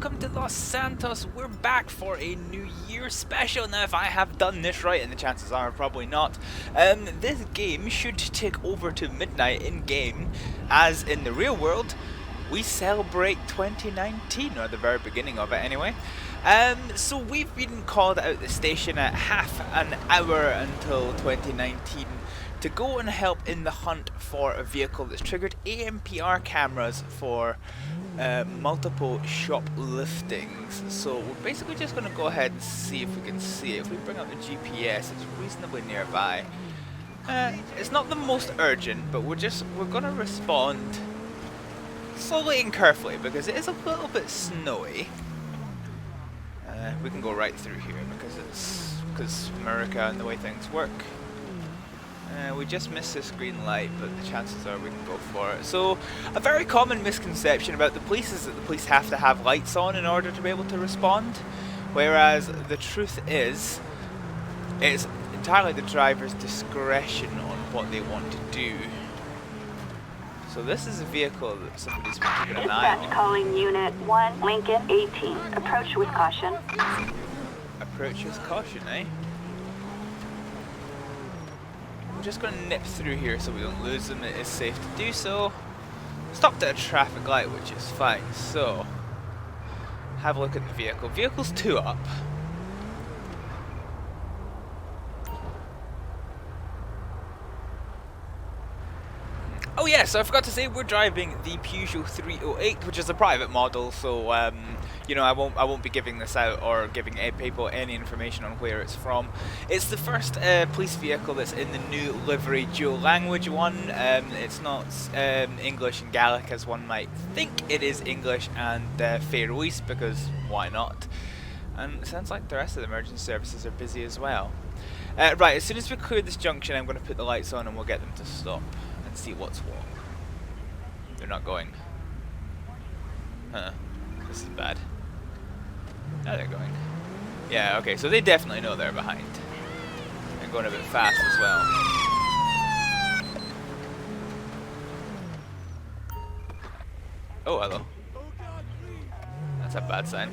welcome to Los Santos. We're back for a New Year special. Now, if I have done this right, and the chances are probably not, this game should take over to midnight in-game, as in the real world, we celebrate 2019, or the very beginning of it anyway. So we've been called out the station at half an hour until 2019 to go and help in the hunt for a vehicle that's triggered ANPR cameras for multiple shopliftings. So we're basically just going to go ahead and see if we can see it. If we bring up the GPS, it's reasonably nearby. It's not the most urgent, but we're going to respond slowly and carefully because it is a little bit snowy. We can go right through here because America and the way things work. We just missed this green light, but the chances are we can go for it. So, a very common misconception about the police is that the police have to have lights on in order to be able to respond, whereas the truth is, it's entirely the driver's discretion on what they want to do. So this is a vehicle that somebody's been keeping an eye on. Dispatch calling Unit 1, Lincoln 18. Approach with caution. Approach with caution, eh? I'm just going to nip through here so we don't lose them. It is safe to do so. Stopped at a traffic light, which is fine. So, have a look at the vehicle. Vehicle's 2 up. Oh yeah, so I forgot to say we're driving the Peugeot 308, which is a private model, so you know, I won't be giving this out or giving people any information on where it's from. It's the first police vehicle that's in the new livery dual language one. It's not English and Gaelic as one might think. It is English and Faroese, because why not? And it sounds like the rest of the emergency services are busy as well. Right, as soon as we clear this junction, I'm going to put the lights on and we'll get them to stop. See what's what. They're not going. Huh. This is bad. Now they're going. Yeah, okay, so they definitely know they're behind. They're going a bit fast as well. Oh, hello. That's a bad sign.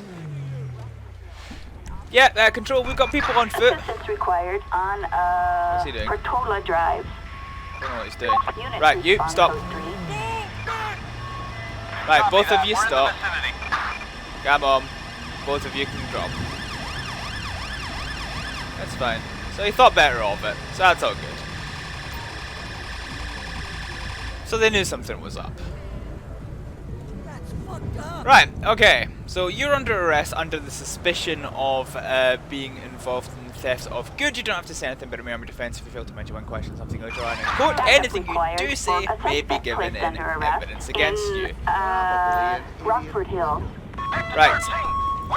Yeah, control, we've got people on foot. Assistance required on What's he doing? Portola Drive. I don't know what he's doing. Right, you, stop. Right, both of you stop. Come on. Both of you can drop. That's fine. So he thought better of it, so that's all good. So they knew something was up. Right, okay. So you're under arrest under the suspicion of being involved in theft of goods. You don't have to say anything, but remember defense if you fail to mention one question, something later on in court. Anything you do say may be given in evidence against you. Rockford Hills. Right.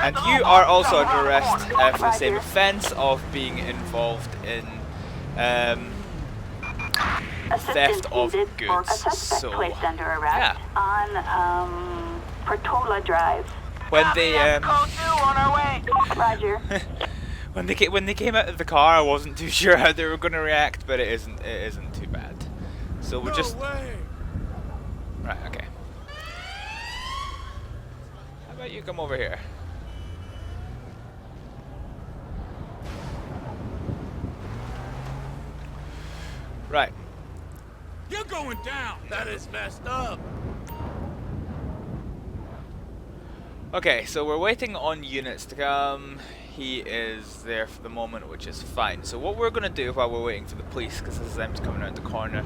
And you are also under arrest for the same offence of being involved in theft of goods. So, yeah. On Portola Drive. When they Roger. when they came out of the car, I wasn't too sure how they were going to react, but it isn't too bad. So we're just right. Okay. How about you come over here? Right. You're going down. That is messed up. Okay, so we're waiting on units to come. He is there for the moment, which is fine. So what we're going to do while we're waiting for the police, because this is them coming around the corner,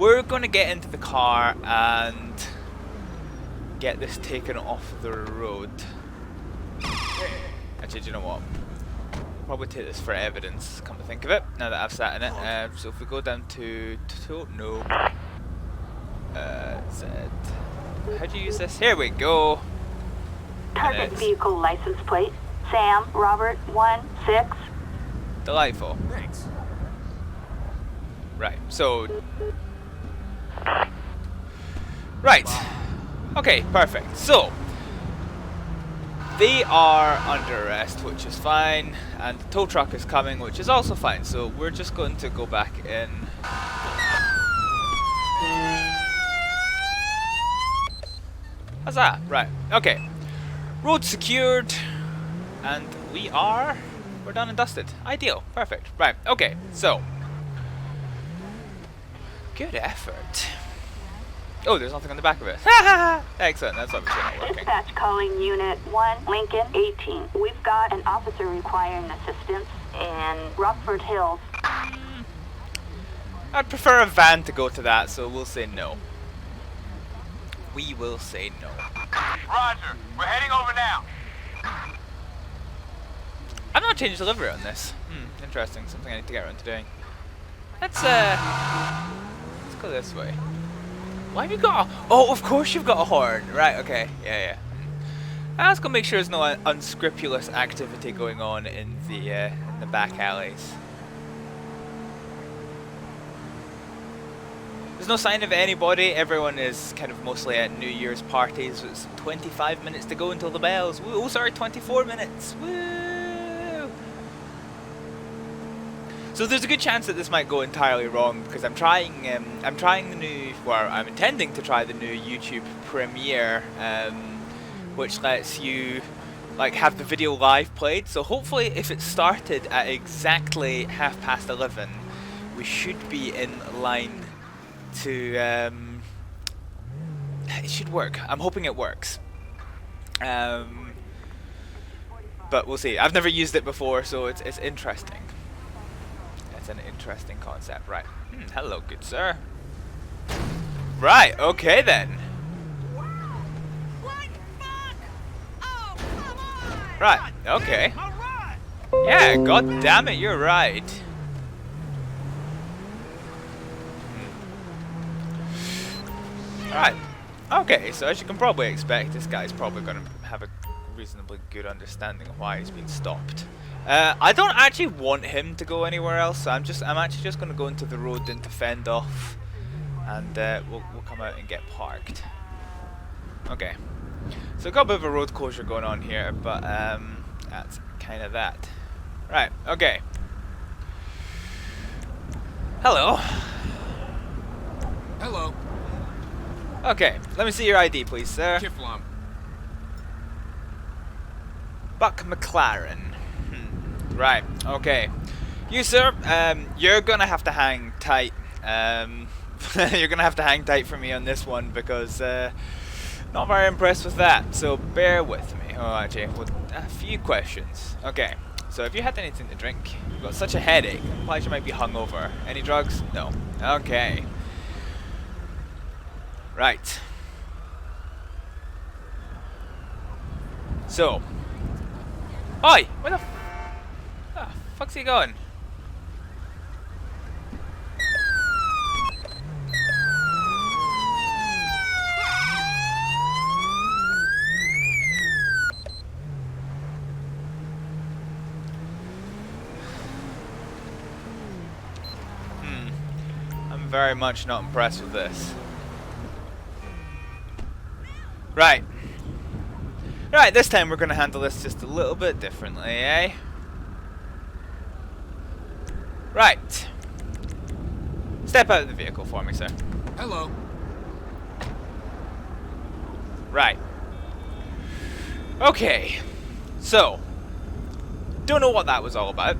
we're going to get into the car and get this taken off the road. Actually, do you know what? Probably take this for evidence, come to think of it, now that I've sat in it. So if we go down to Z. How do you use this? Here we go. Target vehicle license plate. Sam Robert 16. Delightful. Thanks. Right, so... Right. Okay, perfect. So, they are under arrest, which is fine, and the tow truck is coming, which is also fine. So we're just going to go back in. How's that? Right, okay. Road secured. And we're done and dusted. Ideal. Perfect. Right. Okay. So. Good effort. Oh, there's nothing on the back of it. Excellent. That's obviously not working. Dispatch calling Unit 1, Lincoln 18. We've got an officer requiring assistance in Rockford Hills. I'd prefer a van to go to that, so we'll say no. We will say no. Roger. We're heading over now. I've not changed delivery on this. Interesting. Something I need to get around to doing. Let's go this way. Why have you got a... Oh, of course you've got a horn. Right, okay. Yeah. Let's go make sure there's no unscrupulous activity going on in the back alleys. There's no sign of anybody. Everyone is kind of mostly at New Year's parties. So it's 25 minutes to go until the bells. Woo, oh, sorry, 24 minutes. Woo! So there's a good chance that this might go entirely wrong because I'm intending to try the new YouTube Premiere, which lets you like have the video live played. So hopefully, if it started at exactly 11:30, we should be in line to. It should work. I'm hoping it works. But we'll see. I've never used it before, so it's interesting. It's an interesting concept, right? Hello, good sir. Right, okay then. What the fuck? Oh, come on! Right, okay. All right. Yeah, god damn it, you're right. Right. Okay, so as you can probably expect, this guy's probably going to have a reasonably good understanding of why he's been stopped. I don't actually want him to go anywhere else, so I'm actually just going to go into the road and to fend off, and we'll come out and get parked. Okay, so got a bit of a road closure going on here, but that's kind of that. Right, okay. Hello. Hello. Okay, let me see your ID, please, sir. Kiflam. Buck McLaren. Right, okay. You, sir, you're gonna have to hang tight. You're gonna have to hang tight for me on this one because not very impressed with that. So bear with me. Oh, actually, with a few questions. Okay. So have you had anything to drink? You've got such a headache. Implies you might be hungover. Any drugs? No. Okay. Right. So. Oi! Where the fuck's he going? I'm very much not impressed with this. Right. Right, this time we're going to handle this just a little bit differently, eh? Right. Step out of the vehicle for me, sir. Hello. Right. Okay. So, don't know what that was all about.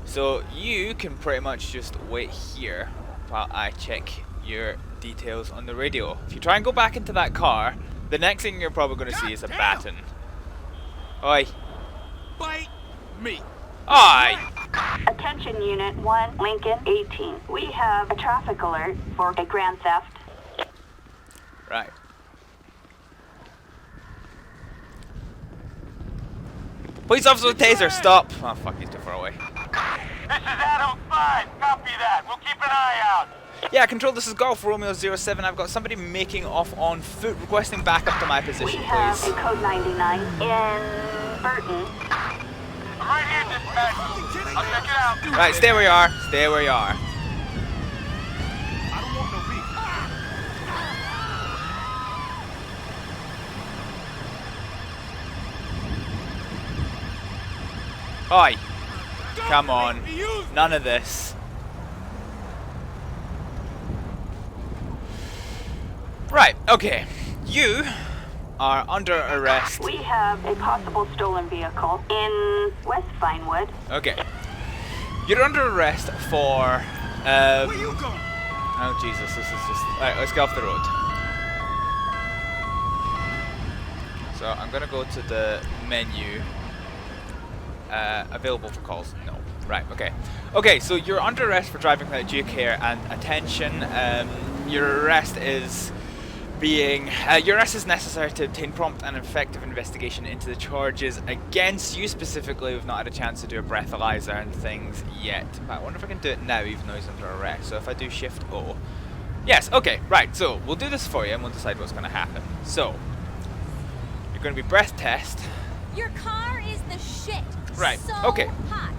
So you can pretty much just wait here while I check your details on the radio. If you try and go back into that car, the next thing you're probably going to see is a baton. Oi. Bite me. Oi. Attention Unit 1, Lincoln 18. We have a traffic alert for a grand theft. Right. Police officer with taser, stop! Oh fuck, he's too far away. This is Adam 5. Copy that. We'll keep an eye out. Yeah, Control, this is Golf Romeo 07. I've got somebody making off on foot, requesting backup to my position, We have please. a code 99 in Burton. Right here, dispatch. I'll check it out. Right, stay where you are. Stay where you are. I don't want no beef. Oi. Come on. None of this. Right, okay. You are under arrest. We have a possible stolen vehicle in West Vinewood. Okay. You're under arrest for... Where you going? oh Jesus, this is just... Alright, let's get off the road. So I'm gonna go to the menu. Available for calls? No. Right, okay. Okay, so you're under arrest for driving without due care and attention. Your arrest is necessary to obtain prompt and effective investigation into the charges against you specifically. We've not had a chance to do a breathalyzer and things yet. But I wonder if I can do it now even though he's under arrest. So if I do Shift O. Yes, okay, right. So we'll do this for you and we'll decide what's going to happen. So, you're going to be breath test. Your car is the shit. Right, So okay. hot.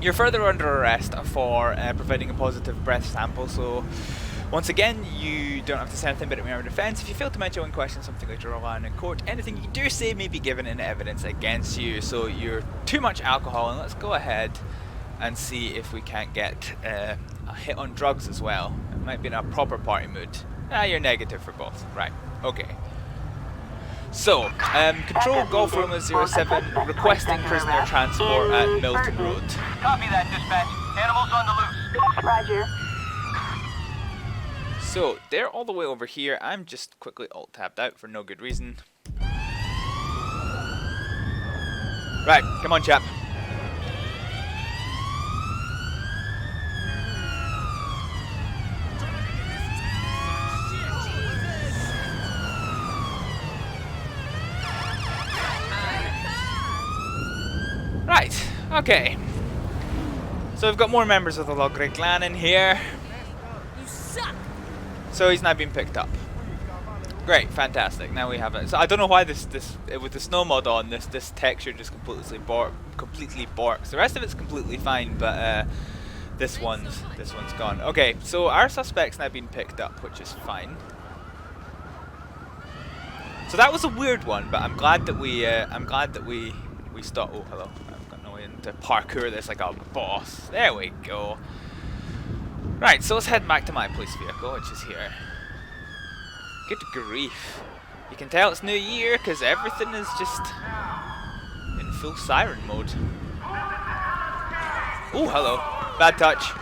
You're further under arrest for providing a positive breath sample, so once again, you don't have to say anything but in your defence. If you fail to mention when questioned something like to rely on in court, anything you do say may be given in evidence against you. So you're too much alcohol, and let's go ahead and see if we can't get a hit on drugs as well. It might be in a proper party mood. You're negative for both. Right, okay. So, Control Golf Romeo 07 requesting prisoner transport at Milton Road. Copy that, dispatch. Animals on the loose. Roger. So, they're all the way over here. I'm just quickly alt-tabbed out for no good reason. Right, come on, chap. Right, okay. So we've got more members of the Logre clan in here. You suck. So he's now been picked up. Great, fantastic. Now we have it. So I don't know why this with the snow mod on, this texture just completely borks. The rest of it's completely fine, but this one's gone. Okay, so our suspect's now been picked up, which is fine. So that was a weird one, but I'm glad that we stopped. Oh, hello. I've got no way to parkour this like a boss. There we go. Right, so let's head back to my police vehicle, which is here. Good grief. You can tell it's New Year because everything is just in full siren mode. Oh, hello. Bad touch.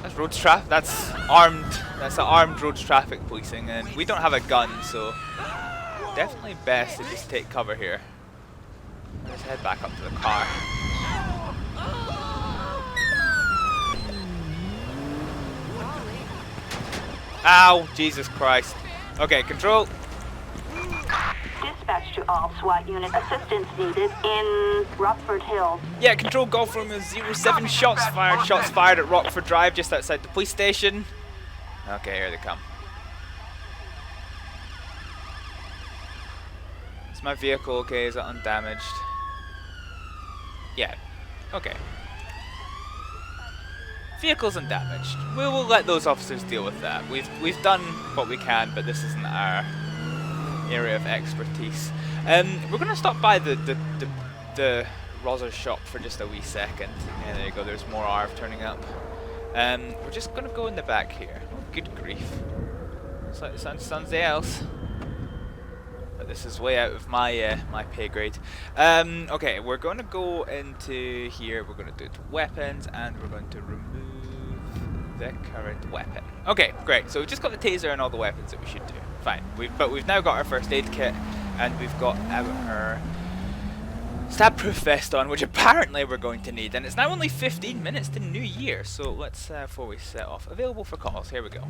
That's road traffic. That's armed road traffic policing, and we don't have a gun, so definitely best to just take cover here. Let's head back up to the car. Ow! Jesus Christ. Okay, control. Dispatch to all SWAT unit. Assistance needed in Rockford Hills. Yeah, control Golf Romeo 07. Shots fired at Rockford Drive, just outside the police station. Okay, here they come. Is my vehicle okay? Is it undamaged? Yeah. Okay. Vehicle's undamaged. We will let those officers deal with that. We've done what we can, but this isn't our area of expertise. We're gonna stop by the Rosa shop for just a wee second. Yeah, there you go. There's more ARV turning up. We're just gonna go in the back here. Oh, good grief! It's like something else. But this is way out of my my pay grade. Okay, we're gonna go into here. We're gonna do weapons, and we're going to remove the current weapon. Okay, great. So we've just got the taser and all the weapons that we should do. Fine. But we've now got our first aid kit, and we've got our stab-proof vest on, which apparently we're going to need. And it's now only 15 minutes to New Year, so let's before we set off. Available for calls. Here we go.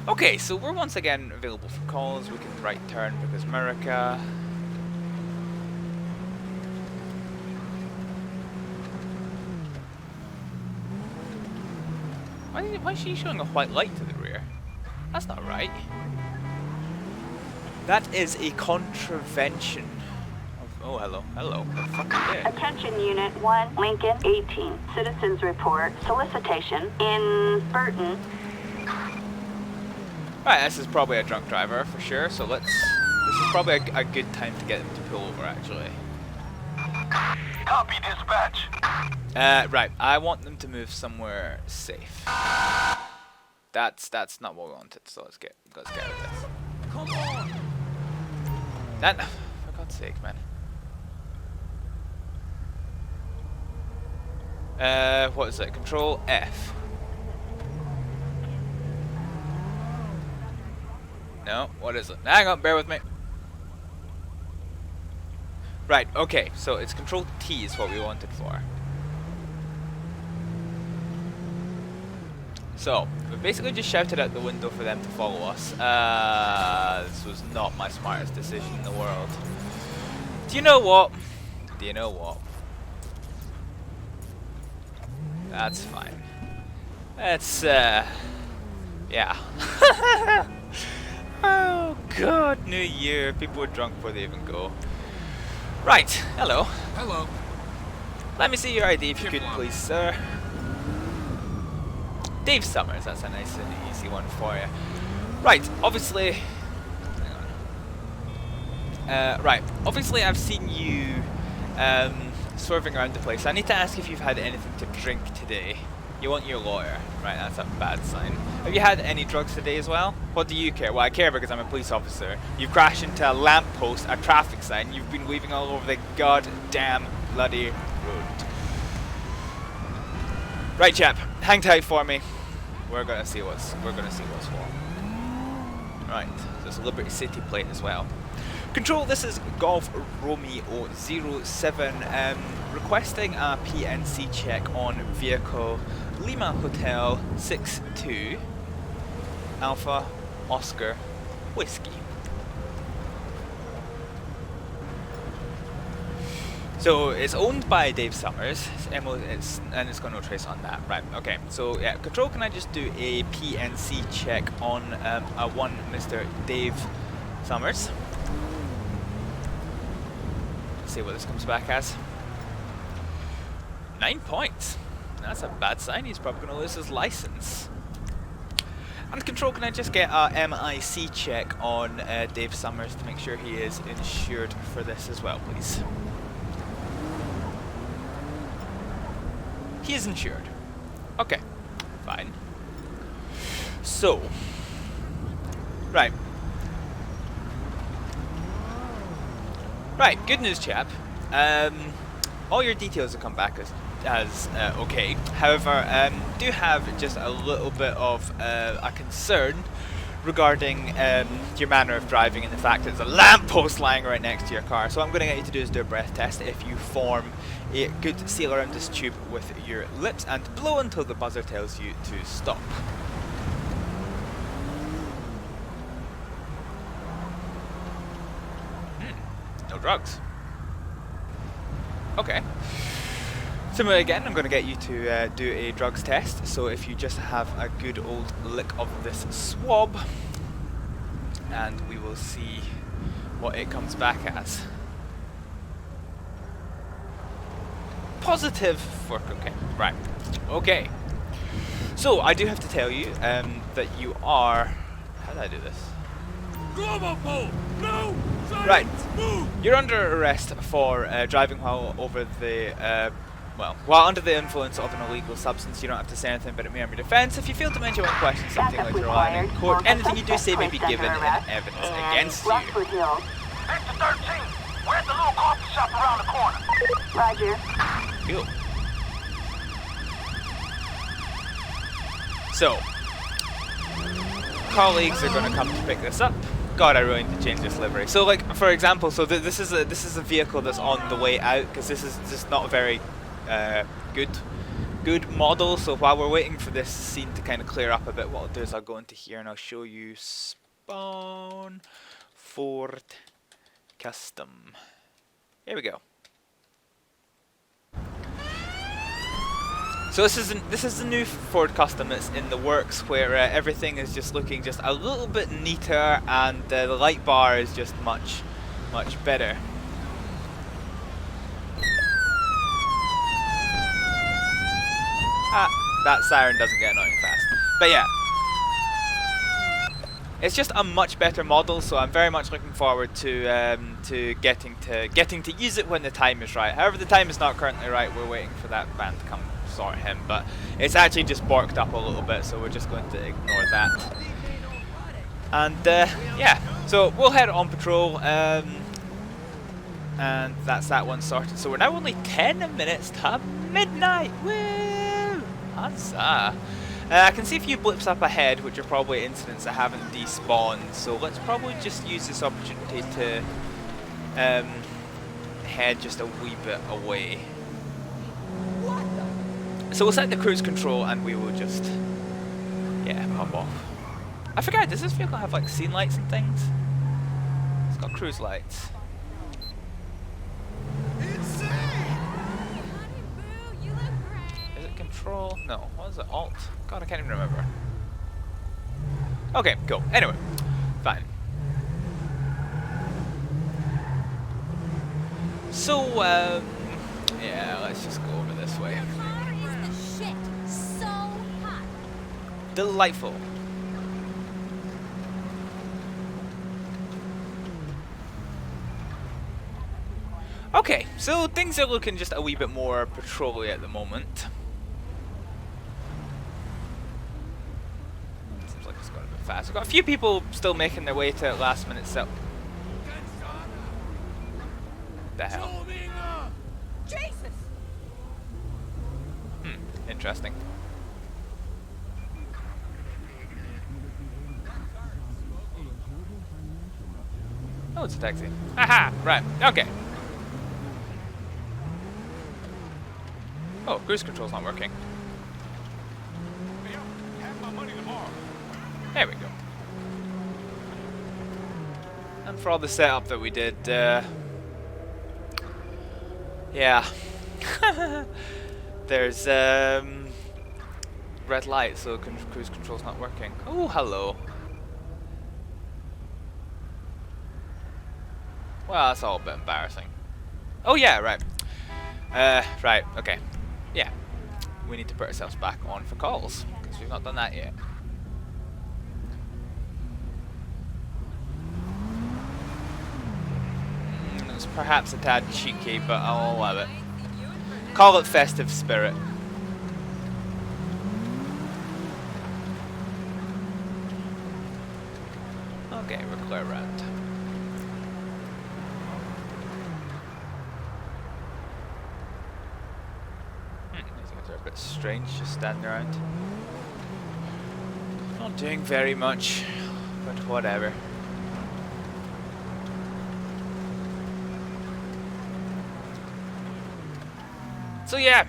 Okay, so we're once again available for calls. We can right turn because America. Why is she showing a white light to the rear? That's not right. That is a contravention of... Oh, hello. Hello. What the fuck are you doing? Attention Unit 1, Lincoln 18. Citizens report solicitation in Burton. Right, this is probably a drunk driver for sure, so let's... This is probably a good time to get him to pull over, actually. Copy, dispatch. Right, I want them to move somewhere safe. That's not what we wanted. So let's get out of this. Come on! That, for God's sake, man. What is it? Control F. No, what is it? Hang on, bear with me. Right, okay, so it's Control T is what we wanted for. So, we basically just shouted out the window for them to follow us. This was not my smartest decision in the world. Do you know what? Do you know what? That's fine. That's, yeah. Oh god, New Year. People are drunk before they even go. Right, hello. Hello. Let me see your ID if you could, please, sir. Dave Summers, that's a nice and easy one for you. Right, obviously... Hang on. Right, obviously I've seen you swerving around the place. I need to ask if you've had anything to drink today. You want your lawyer. Right, that's a bad sign. Have you had any drugs today as well? What do you care? Well, I care because I'm a police officer. You've crashed into a lamppost, a traffic sign. You've been weaving all over the goddamn bloody road. Right, chap. Hang tight for me. We're gonna see what's what. Right, so it's a Liberty City plate as well. Control, this is Golf Romeo 07, requesting a PNC check on vehicle Lima Hotel 62 Alpha Oscar Whiskey. So it's owned by Dave Summers, and it's got no trace on that. Right, okay. So yeah, Control, can I just do a PNC check on a one Mr. Dave Summers? Let's see what this comes back as. 9 points. That's a bad sign. He's probably going to lose his license. And Control, can I just get a MIC check on Dave Summers to make sure he is insured for this as well, please? He is insured. Okay, fine. So, right. Right, good news, chap. All your details have come back as okay. However, do have just a little bit of a concern regarding your manner of driving and the fact that there's a lamppost lying right next to your car. So what I'm going to get you to do is do a breath test. If you form a good seal around this tube with your lips and blow until the buzzer tells you to stop. No drugs. Okay. Similar again, I'm going to get you to do a drugs test. So if you just have a good old lick of this swab, and we will see what it comes back as. Positive for cocaine. Right. Okay. So I do have to tell you that you are... How do I do this? Global pole! No! Silence! Right. Move! You're under arrest for driving while over the... while under the influence of an illegal substance. You don't have to say anything, but it may harm your defense. If you feel to mention one question, something later on in court, anything you do say may be given in evidence against you. Rockford Hill. Exit 13. We're at the little coffee shop around the corner. Roger. Cool. So, colleagues are going to come to pick this up. God, I really need to change this livery. So, like, for example, so this is a vehicle that's on the way out, because this is just not a very good model. So while we're waiting for this scene to kind of clear up a bit, what I'll do is I'll go into here and I'll show you spawn Ford Custom. Here we go. So this is the new Ford Custom that's in the works, where everything is just looking just a little bit neater, and the light bar is just much better. That siren doesn't get annoying fast, but yeah. It's just a much better model, so I'm very much looking forward to getting to use it when the time is right. However, the time is not currently right. We're waiting for that van to come sort him, but it's actually just borked up a little bit, so we're just going to ignore that. And yeah, so we'll head on patrol, and that's that one sorted. So we're now only 10 minutes to midnight. Woo! Huzzah! I can see a few blips up ahead, which are probably incidents that haven't despawned, so let's probably just use this opportunity to head just a wee bit away. So we'll set the cruise control and we will just, yeah, pop off. I forgot, does this vehicle have like scene lights and things? It's got cruise lights. Is it control? No, what is it? Alt? God, I can't even remember. Okay, cool. Anyway, fine. So, yeah, let's just go over this way. Your car is the shit. So hot. Delightful. Okay, so things are looking just a wee bit more patrol-y at the moment. Seems like it's going a bit fast. We've got a few people still making their way to last minute sell. The hell? Jesus! Interesting. Oh, it's a taxi. Haha! Right, okay. Oh, cruise control's not working. Have my money tomorrow. There we go. And for all the setup that we did, yeah. There's red light, so cruise control's not working. Oh, hello. Well, that's all a bit embarrassing. Oh yeah, right. Right, okay. Yeah. We need to put ourselves back on for calls, because we've not done that yet. It's perhaps a tad cheeky, but I'll allow it. Call it festive spirit. Okay, we're clear around. These guys are a bit strange, just standing around. Not doing very much, but whatever. So yeah,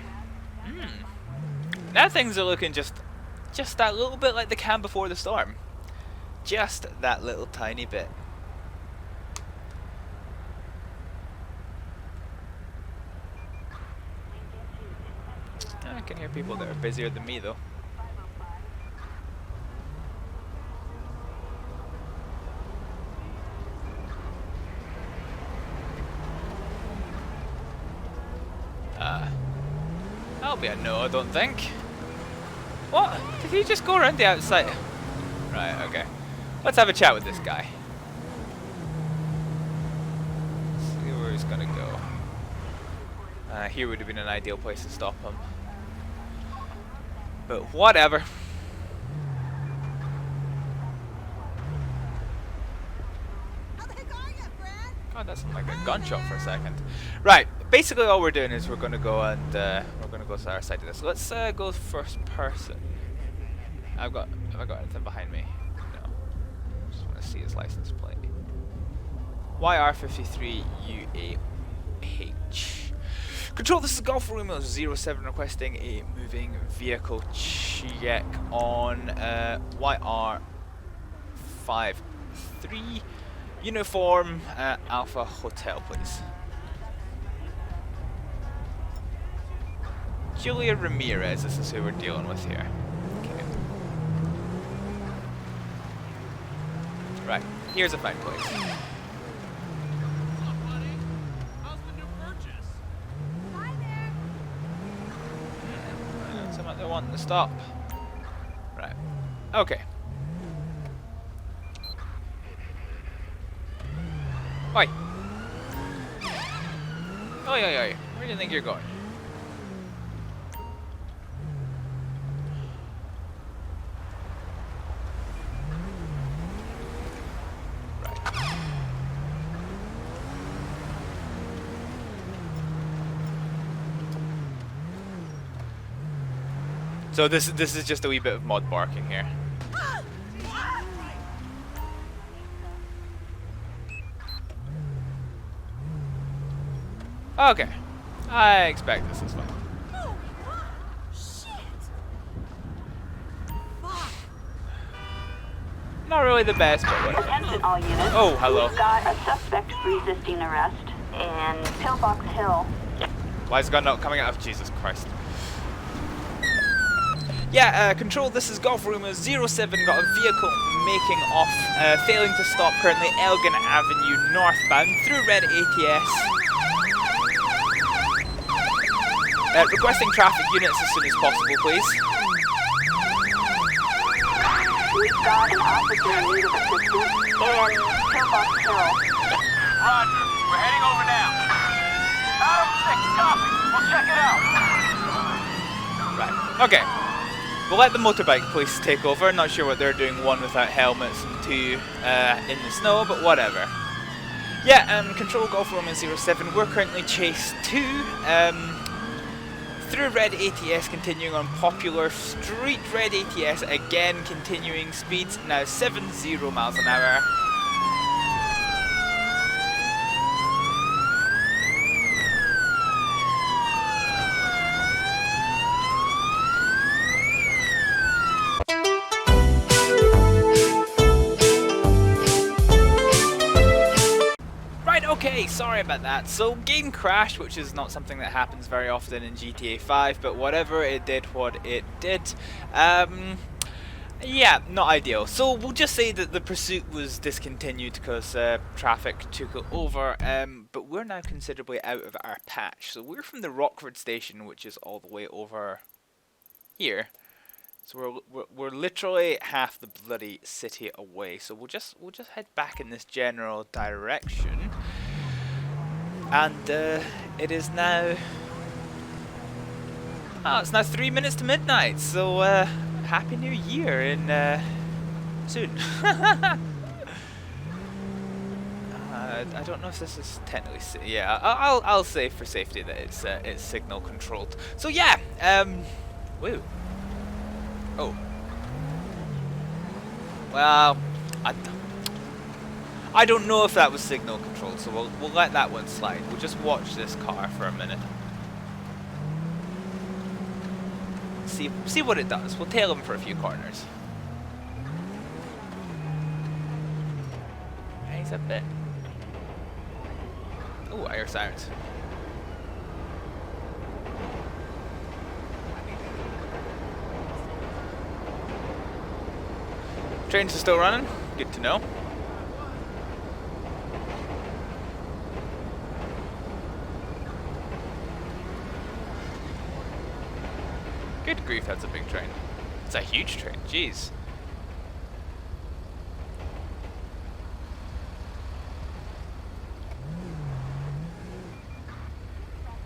now things are looking just that little bit like they can before the storm. Just that little tiny bit. I can hear people that are busier than me though. That'll be a no, I don't think. What? Did he just go around the outside? Right, okay. Let's have a chat with this guy. See where he's gonna go. Here would have been an ideal place to stop him. But whatever. God, that sounded like a gunshot for a second. Right, basically all we're doing is we're gonna go and we're gonna go to our side of this. Let's go first person. Have I got anything behind me? No. Just want to see his license plate. YR53UAH. Control, this is Golf Romeo 07 requesting a moving vehicle check on YR53 Uniform Alpha Hotel, please. Julia Ramirez, this is who we're dealing with here. Okay. Right, here's a fine place. Hello, buddy. How's the new purchase? Hi there. Someone they're wanting to stop. Right. Okay. Oi! Oi, oi, oi. Where do you think you're going? So this is just a wee bit of mod barking here. Okay, I expect this is fine. Oh, shit! Fuck. Not really the best, but whatever. Attention all units. Oh, hello. We've got a suspect resisting arrest in Pillbox Hill. Why is the gun not coming out? Jesus Christ. Yeah, Control, this is Golf Rumor 07, got a vehicle making off, failing to stop currently Elgin Avenue northbound through red ATS. Requesting traffic units as soon as possible, please. We've got an officer in need of assistance in Pillbox Hill. Roger. We're heading over now. Adam 6, copy. We'll check it out. Right, okay. We'll let the motorbike police take over. Not sure what they're doing, one without helmets and two in the snow, but whatever. Yeah, Control Golf Roman 07, we're currently chase 2. Through red ATS, continuing on popular street red ATS, again continuing speeds, now 70 miles an hour. Okay, sorry about that. So, game crashed, which is not something that happens very often in GTA 5, but whatever, it did what it did. Yeah, not ideal. So, we'll just say that the pursuit was discontinued because traffic took it over, but we're now considerably out of our patch. So, we're from the Rockford station, which is all the way over here. So we're literally half the bloody city away. So we'll just head back in this general direction. And it is now it's now 3 minutes to midnight. So Happy New Year in soon. I don't know if this is technically yeah. I'll say for safety that it's signal controlled. So yeah. Woo. Oh. Well, I don't know if that was signal controlled, so we'll let that one slide. We'll just watch this car for a minute. See what it does. We'll tail him for a few corners. He's a bit. Oh, I hear sirens. Trains are still running. Good to know. Good grief, that's a big train. It's a huge train, jeez.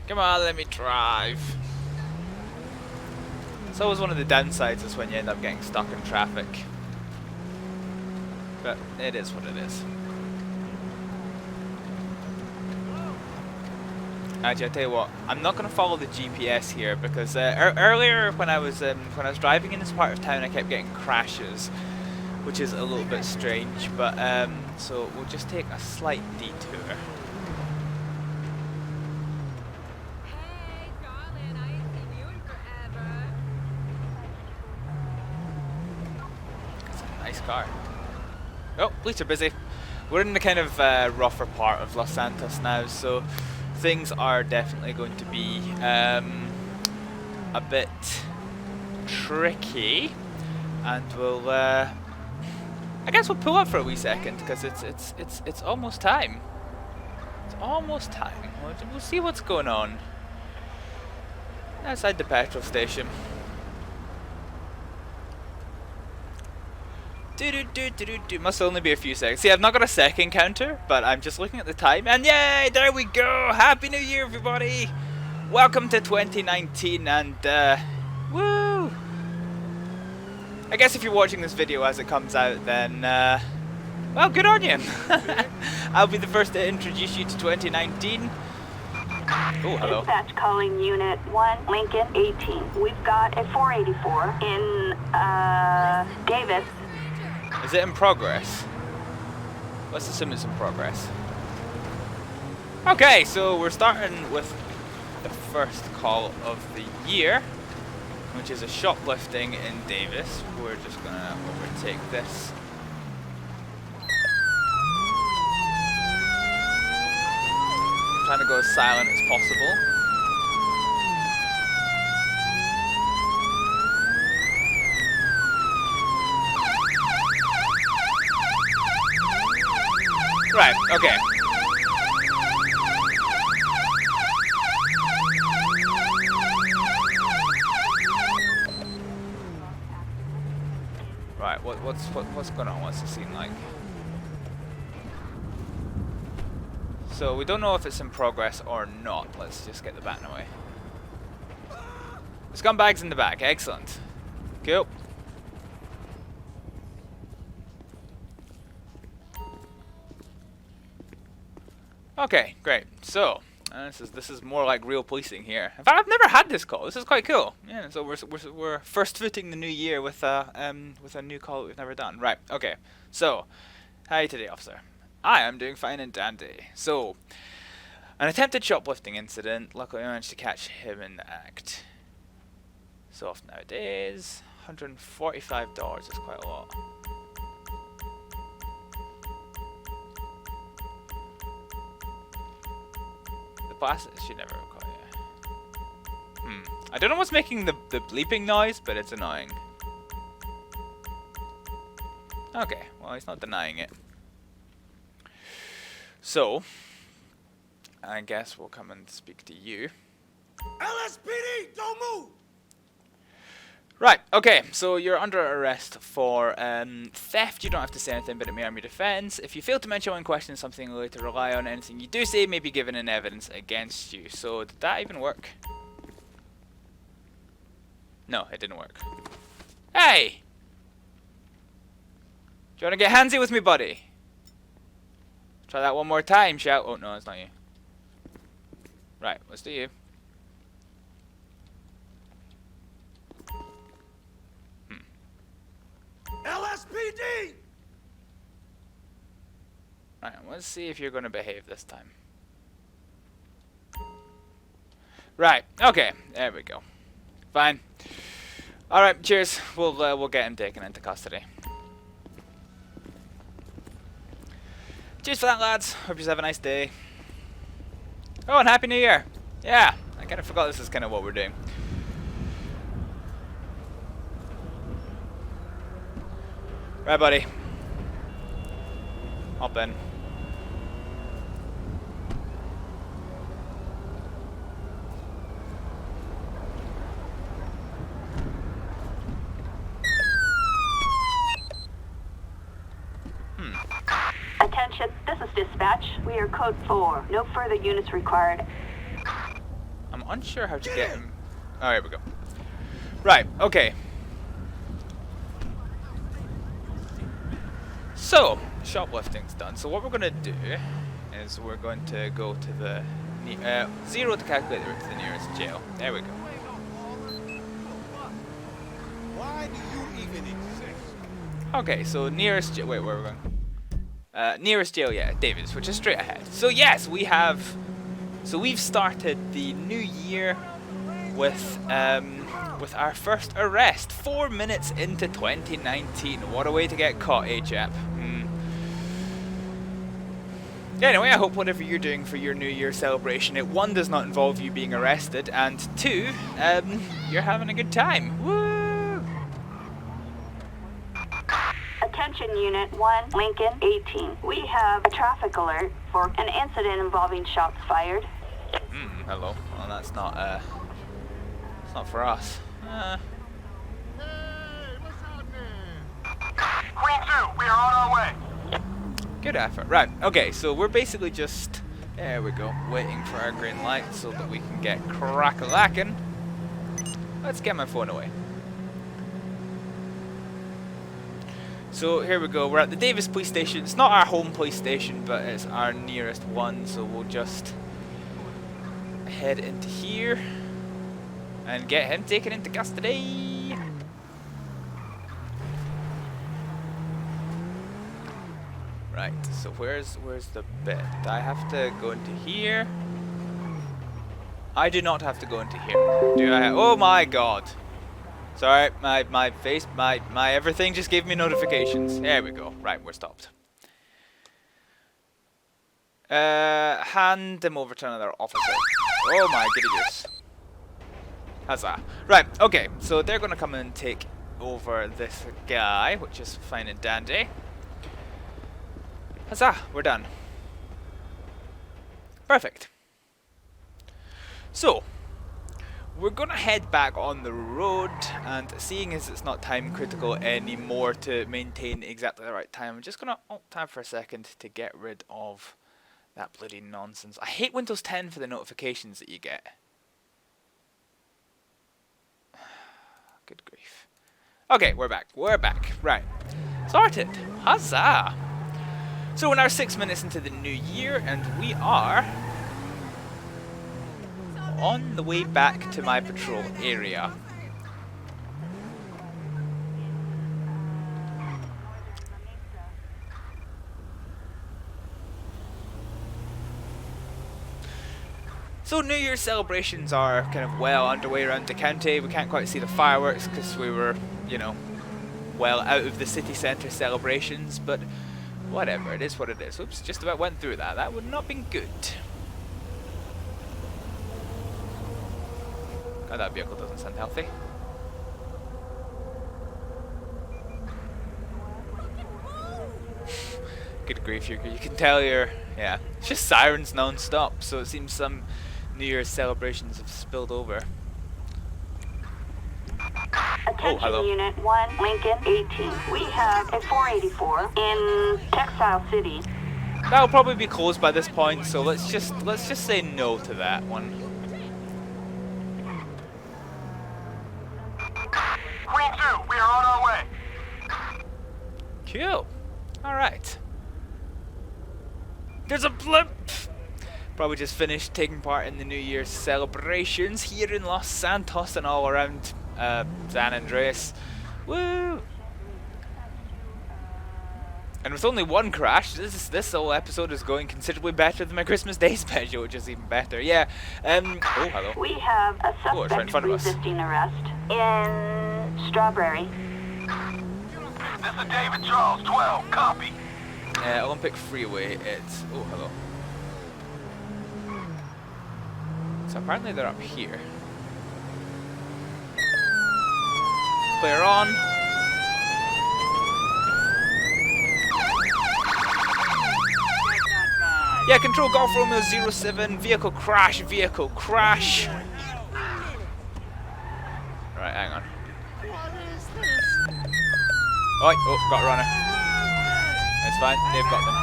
Come on, let me drive. It's always one of the downsides is when you end up getting stuck in traffic. But it is what it is. Actually, I tell you what, I'm not going to follow the GPS here because earlier when I was driving in this part of town, I kept getting crashes, which is a little bit strange. But so we'll just take a slight detour. Hey, darling, I ain't seen you in forever. It's a nice car. Oh, police are busy. We're in the kind of rougher part of Los Santos now, so things are definitely going to be a bit tricky, and we'll I guess we'll pull up for a wee second because it's almost time. It's almost time. We'll see what's going on outside the petrol station. Must only be a few seconds. See, I've not got a second counter, but I'm just looking at the time, and yay, there we go! Happy New Year, everybody! Welcome to 2019, and woo! I guess if you're watching this video as it comes out, then well, good on you! I'll be the first to introduce you to 2019. Oh, hello. Dispatch calling Unit 1, Lincoln 18. We've got a 484 in, Davis. Is it in progress? Let's assume it's in progress. Okay, so we're starting with the first call of the year, which is a shoplifting in Davis. We're just gonna overtake this. Trying to go as silent as possible. Right, okay. Right, what's going on? What's the scene like? So we don't know if it's in progress or not. Let's just get the baton away. The scumbag's in the back. Excellent. Cool. Okay, great. So this is more like real policing here. In fact, I've never had this call. This is quite cool. Yeah. So we're first footing the new year with a new call that we've never done. Right. Okay. So, hi today, officer. I am doing fine and dandy. So, an attempted shoplifting incident. Luckily, I managed to catch him in the act. Soft nowadays. $145 is quite a lot. She never record, yeah. I don't know what's making the bleeping noise, but it's annoying. Okay, well, he's not denying it. So, I guess we'll come and speak to you. LSPD, don't move! Right, okay, so you're under arrest for theft. You don't have to say anything, but it may harm your defense. If you fail to mention one question, something will later rely on. Anything you do say may be given in evidence against you. So, did that even work? No, it didn't work. Hey! Do you want to get handsy with me, buddy? Try that one more time, shout. Oh, no, it's not you. Right, let's do you. LSPD! Right, let's see if you're going to behave this time. Right, okay, there we go. Fine. Alright, cheers. We'll get him taken into custody. Cheers for that, lads. Hope you have a nice day. Oh, and Happy New Year! Yeah, I kind of forgot this is kind of what we're doing. Right, buddy. Hop in. Attention, this is dispatch. We are code 4. No further units required. I'm unsure how to get him. Oh, here we go. Right, okay. So, shoplifting's done. So what we're going to do is we're going to go to the 0 to calculate the route to the nearest jail. There we go. Why do you even exist? Okay, so nearest jail. Wait, where are we going? Nearest jail, yeah, Davis, which is straight ahead. So yes, we have. So we've started the new year with our first arrest. 4 minutes into 2019. What a way to get caught, chap. Anyway, I hope whatever you're doing for your New Year celebration, it 1 does not involve you being arrested, and 2, you're having a good time. Woo! Attention Unit 1, Lincoln 18. We have a traffic alert for an incident involving shots fired. Hello. Well, that's not for us. Hey, what's happening? Queen 2, we are on our way. Good effort. Right, okay, so we're basically just, there we go, waiting for our green light so that we can get crack-a-lackin'. Let's get my phone away. So here we go, we're at the Davis police station. It's not our home police station, but it's our nearest one, so we'll just head into here and get him taken into custody. Right, so where's the bit? I have to go into here. I do not have to go into here. Do I? Oh my god. Sorry, my face, my everything just gave me notifications. There we go. Right, we're stopped. Hand him over to another officer. Oh my goody goose. Huzzah. Right, okay, so they're gonna come and take over this guy, which is fine and dandy. Huzzah, we're done. Perfect. So, we're gonna head back on the road, and seeing as it's not time critical anymore to maintain exactly the right time, I'm just gonna alt-tab for a second to get rid of that bloody nonsense. I hate Windows 10 for the notifications that you get. Good grief. Okay, we're back. We're back. Right. Sorted. Huzzah! So we're now 6 minutes into the new year, and we are on the way back to my patrol area. So New Year's celebrations are kind of well underway around the county. We can't quite see the fireworks because we were, you know, well out of the city centre celebrations, but whatever, it is what it is. Oops, just about went through that. That would not have been good. God, that vehicle doesn't sound healthy. Good grief, you can tell yeah, it's just sirens non-stop, so it seems some New Year's celebrations have spilled over. Attention hello. Unit 1, Lincoln 18. We have a 484 in Textile City. That'll probably be closed by this point, so let's just say no to that one. Queen 2, we are on our way. Cool. Alright. There's a blip! Probably just finished taking part in the New Year's celebrations here in Los Santos and all around San Andreas. Woo! And with only one crash, this whole episode is going considerably better than my Christmas Day special, which is even better. Yeah. Oh, hello. We have a Oh, it's right in suspect front of us. resisting arrest in Strawberry. This is David Charles, 12, copy. Olympic Freeway, it's... Oh, hello. So apparently they're up here. Clear on. Yeah, Control Golf Romeo 07, vehicle crash. Right, hang on. Oh, got a runner. It's fine, they've got them.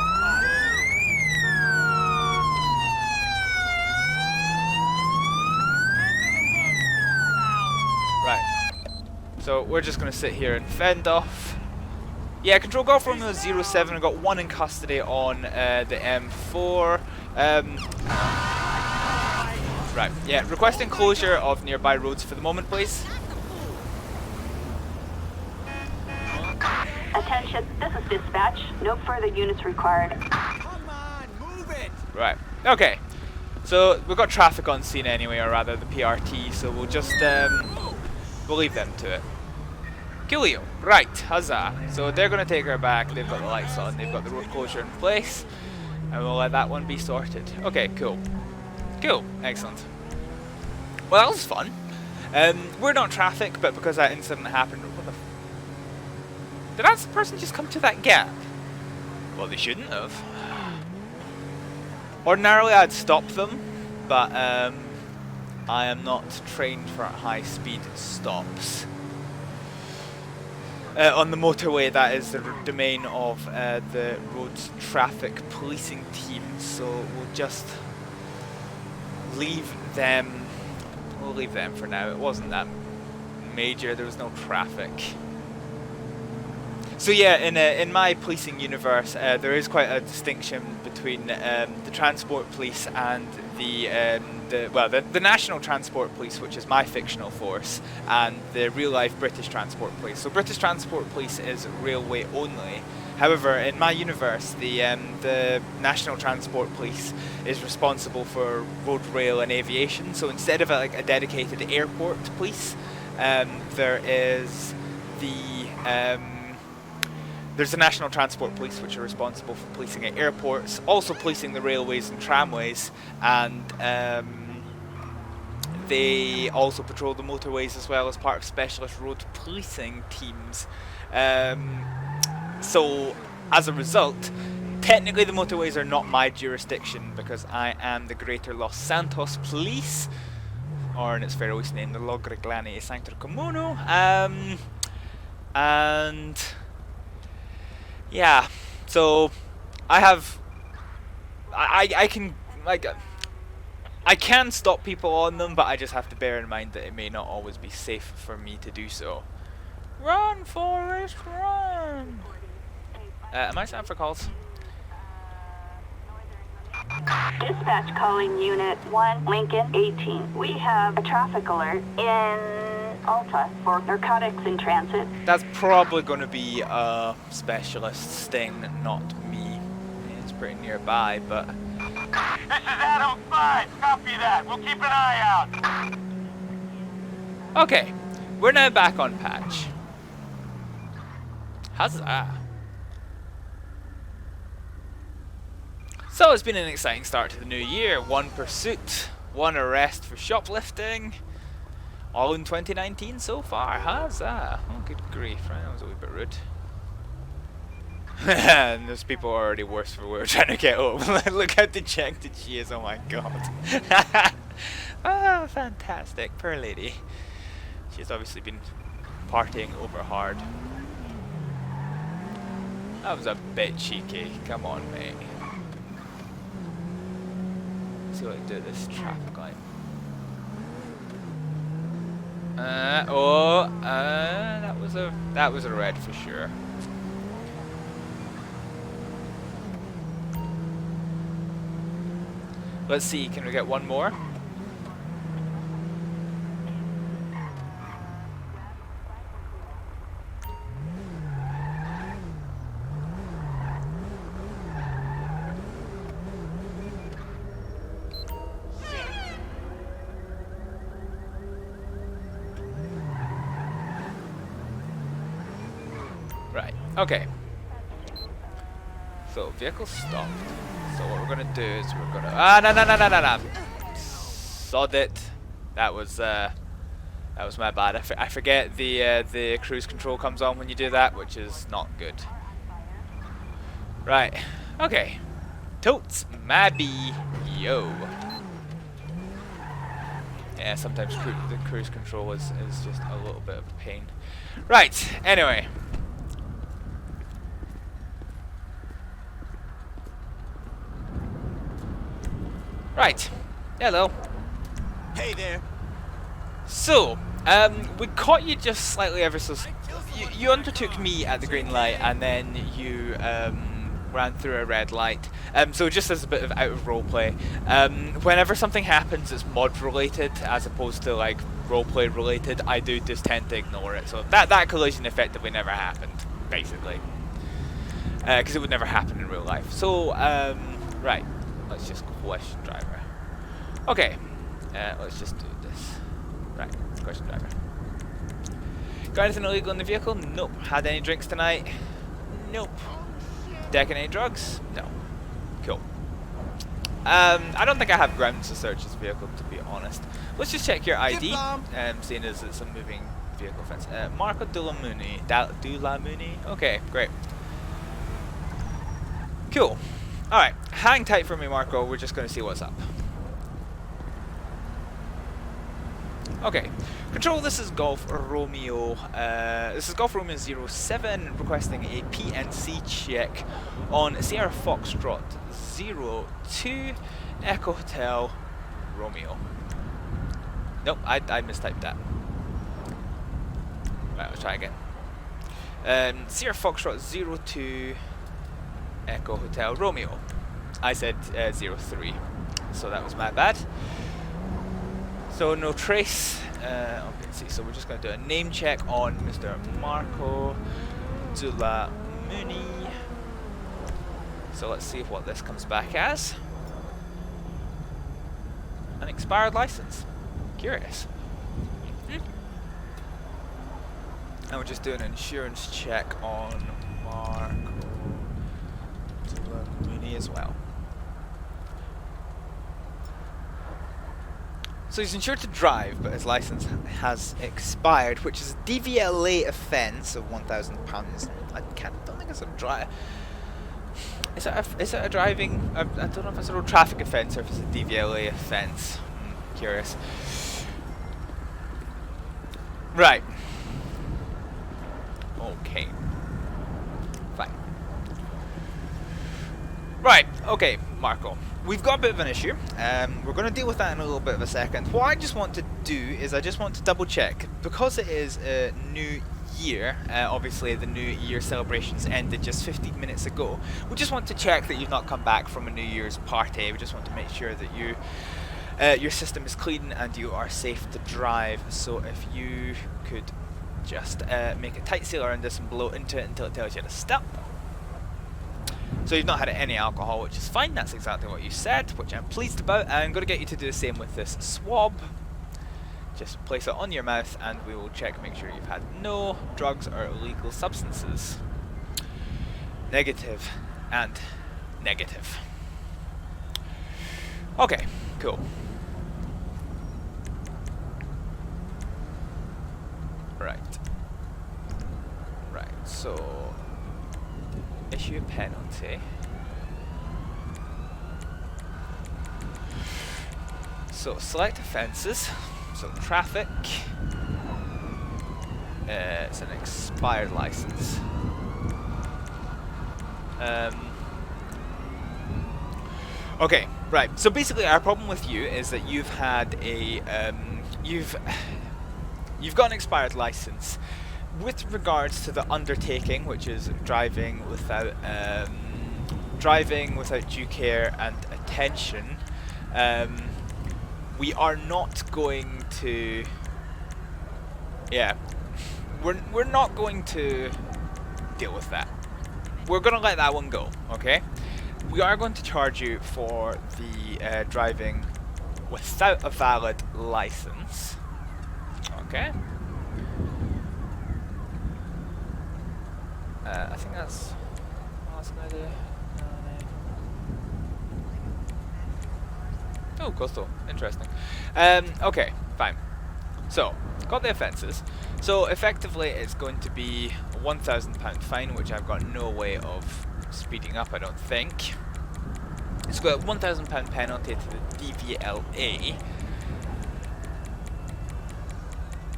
Right. So we're just going to sit here and fend off. Yeah, Control Golf Romeo 07, I've got one in custody on the M4. Right, yeah, requesting closure of nearby roads for the moment, please. Attention, this is dispatch. No further units required. Come on, move it! Right, okay. So we've got traffic on scene anyway, or rather the PRT, so we'll just, we'll leave them to it. Coolio. Right, huzzah. So they're going to take her back, they've got the lights on, they've got the road closure in place, and we'll let that one be sorted. Okay, cool. Cool, excellent. Well, that was fun. We're not traffic, but because that incident happened, what the did that person just come to that gap? Well, they shouldn't have. Ordinarily, I'd stop them, but I am not trained for high-speed stops. On the motorway, that is the domain of the road traffic policing team, so we'll just leave them. We'll leave them for now. It wasn't that major. There was no traffic. So yeah, in my policing universe, there is quite a distinction between the transport police and the National Transport Police, which is my fictional force, and the real-life British Transport Police. So British Transport Police is railway only. However, in my universe, the National Transport Police is responsible for road, rail, and aviation. So instead of a dedicated airport police, there is there's the National Transport Police, which are responsible for policing at airports, also policing the railways and tramways, and they also patrol the motorways as well as part of specialist road policing teams. So, as a result, technically the motorways are not my jurisdiction because I am the Greater Los Santos Police, or in its Faroese name, the Logreglani Sanctor Comuno, and yeah, so I can stop people on them, but I just have to bear in mind that it may not always be safe for me to do so. Run, Forrest, run! Am I set for calls? Dispatch calling Unit 1, Lincoln 18. We have a traffic alert in Alta for narcotics in transit. That's probably going to be a specialist sting, not me. It's pretty nearby, but... This is Adam 5. Copy that. We'll keep an eye out. Okay, we're now back on patch. Huzzah! So it's been an exciting start to the new year. 1 pursuit, 1 arrest for shoplifting. All in 2019 so far. Huzzah! Oh, good grief, right? That was a wee bit rude. And there's people already worse for wear trying to get home. Look how dejected she is, oh my god. Oh, fantastic. Poor lady. She's obviously been partying over hard. That was a bit cheeky. Come on, mate. Let's see what I do with this traffic light. That was a red for sure. Let's see, can we get one more? Right, okay. So, vehicle stopped. So what we're gonna do is we're gonna... no. Sod it. That was my bad. I forget the cruise control comes on when you do that, which is not good. Right, okay. Totes Mabby, yo. Yeah, sometimes the cruise control is just a little bit of a pain. Right, anyway. Right, hello. Hey there. So, we caught you just slightly ever so... You undertook me at the green light, and then you ran through a red light. So just as a bit of out of roleplay, whenever something happens that's mod related as opposed to like roleplay related, I do just tend to ignore it. So that collision effectively never happened, basically, because it would never happen in real life. So right, let's just question driver. Okay, let's just do this. Right, question driver. Got anything illegal in the vehicle? Nope. Had any drinks tonight? Nope. Decking any drugs? No. Cool. I don't think I have grounds to search this vehicle, to be honest. Let's just check your ID, seeing as it's a moving vehicle fence. Marco Dulamuni. Dulamuni? Okay, great. Cool. Alright, hang tight for me, Marco. We're just going to see what's up. Okay. Control, this is Golf Romeo. This is Golf Romeo 07 requesting a PNC check on Sierra Foxtrot 02 Echo Hotel Romeo. Nope, I mistyped that. Right, let's try again. Sierra Foxtrot 02 Echo Hotel Romeo. I said 03, so that was my bad. So no trace. Okay, let's see. So we're just going to do a name check on Mr. Marco Zula Muni. So let's see what this comes back as. An expired license. Curious. And we're just doing an insurance check on Marco Zula Muni as well. So he's insured to drive, but his license has expired, which is a DVLA offence of £1,000. I don't think it's a drive. Is it a driving? I don't know if it's a road traffic offence or if it's a DVLA offence. Curious. Right. Okay. Fine. Right. Okay, Marco. We've got a bit of an issue. We're going to deal with that in a little bit of a second. What I just want to do is I just want to double check, because it is a new year. Obviously, the New Year celebrations ended just 15 minutes ago. We just want to check that you've not come back from a New Year's party. We just want to make sure that your system is clean and you are safe to drive. So if you could just make a tight seal around this and blow into it until it tells you to stop. So you've not had any alcohol, which is fine. That's exactly what you said, which I'm pleased about. I'm going to get you to do the same with this swab. Just place it on your mouth and we will check, make sure you've had no drugs or illegal substances. Negative and negative. Okay, cool. Right. Right, so issue a penalty. So select offences. So traffic. It's an expired license. Okay, right. So basically, our problem with you is that you've had a you've got an expired license. With regards to the undertaking, which is driving without due care and attention, we are not going to. Yeah, we're not going to deal with that. We're going to let that one go. Okay. We are going to charge you for the driving without a valid license. Okay. I think that's going to do. Oh, coastal. Interesting. Okay, fine. So, got the offences. So, effectively, it's going to be a £1,000 fine, which I've got no way of speeding up, I don't think. It's got a £1,000 penalty to the DVLA.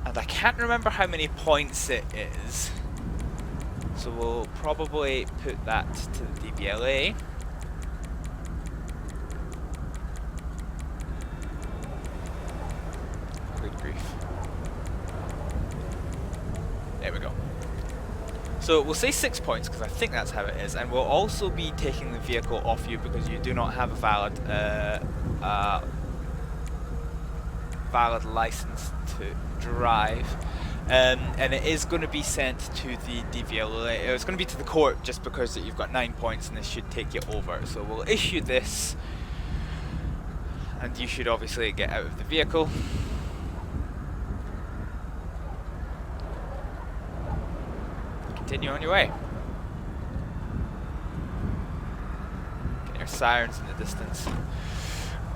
And I can't remember how many points it is. So we'll probably put that to the DVLA. Good grief. There we go. So we'll say 6 points because I think that's how it is, and we'll also be taking the vehicle off you because you do not have a valid license to drive. And it is going to be sent to the DVLA. It's going to be to the court just because you've got 9 points and this should take you over. So we'll issue this, and you should obviously get out of the vehicle. Continue on your way. Can hear sirens in the distance.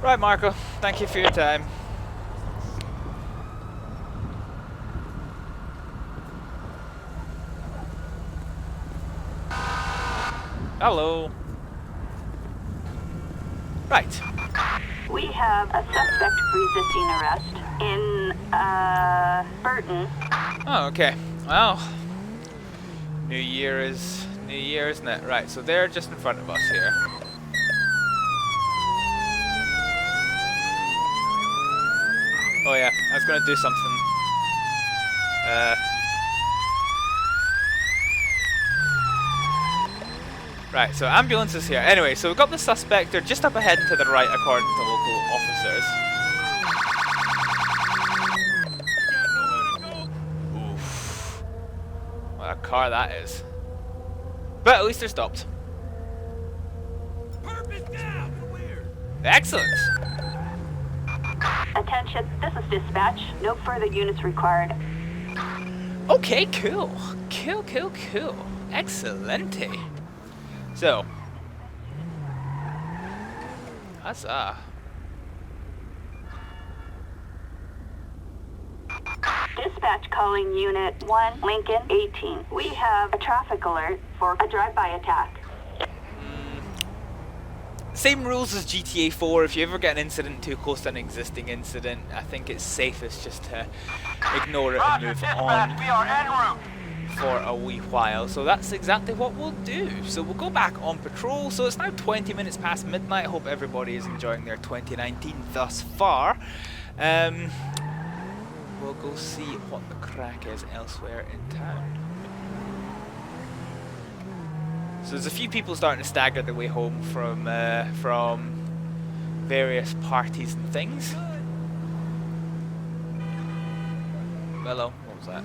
Right, Marco. Thank you for your time. Hello. Right. We have a suspect resisting arrest in, Burton. Oh, okay. Well, New Year, isn't it? Right, so they're just in front of us here. Oh yeah, I was gonna do something. Right, so ambulance is here. Anyway, so we've got the suspect. They're just up ahead and to the right, according to local officers. Oof. What a car that is. But at least they're stopped. Purpose down. Weird. Excellent. Attention, this is dispatch. No further units required. Okay, cool. Cool. Excellente. So, huzzah. Dispatch calling Unit 1, Lincoln 18. We have a traffic alert for a drive-by attack. Same rules as GTA 4. If you ever get an incident too close to an existing incident, I think it's safest just to ignore it and Roger, move dispatch, on we are en route. for a wee while. So that's exactly what we'll do. So we'll go back on patrol. So it's now 20 minutes past midnight. I hope everybody is enjoying their 2019 thus far. We'll go see what the crack is elsewhere in town. So there's a few people starting to stagger their way home from various parties and things. Hello, what was that?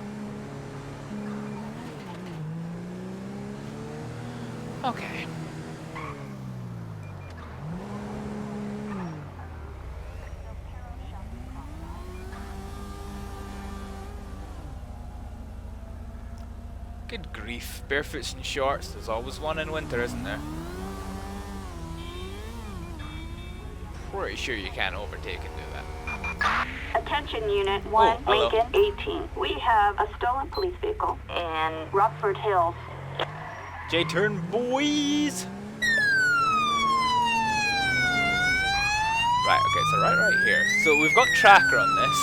Okay. Good grief, barefoots and shorts, there's always one in winter, isn't there? Pretty sure you can't overtake and do that. Attention Unit 1, hello. Lincoln 18. We have a stolen police vehicle in Rockford Hills. J-turn, boys! Right, okay, so right here. So we've got tracker on this.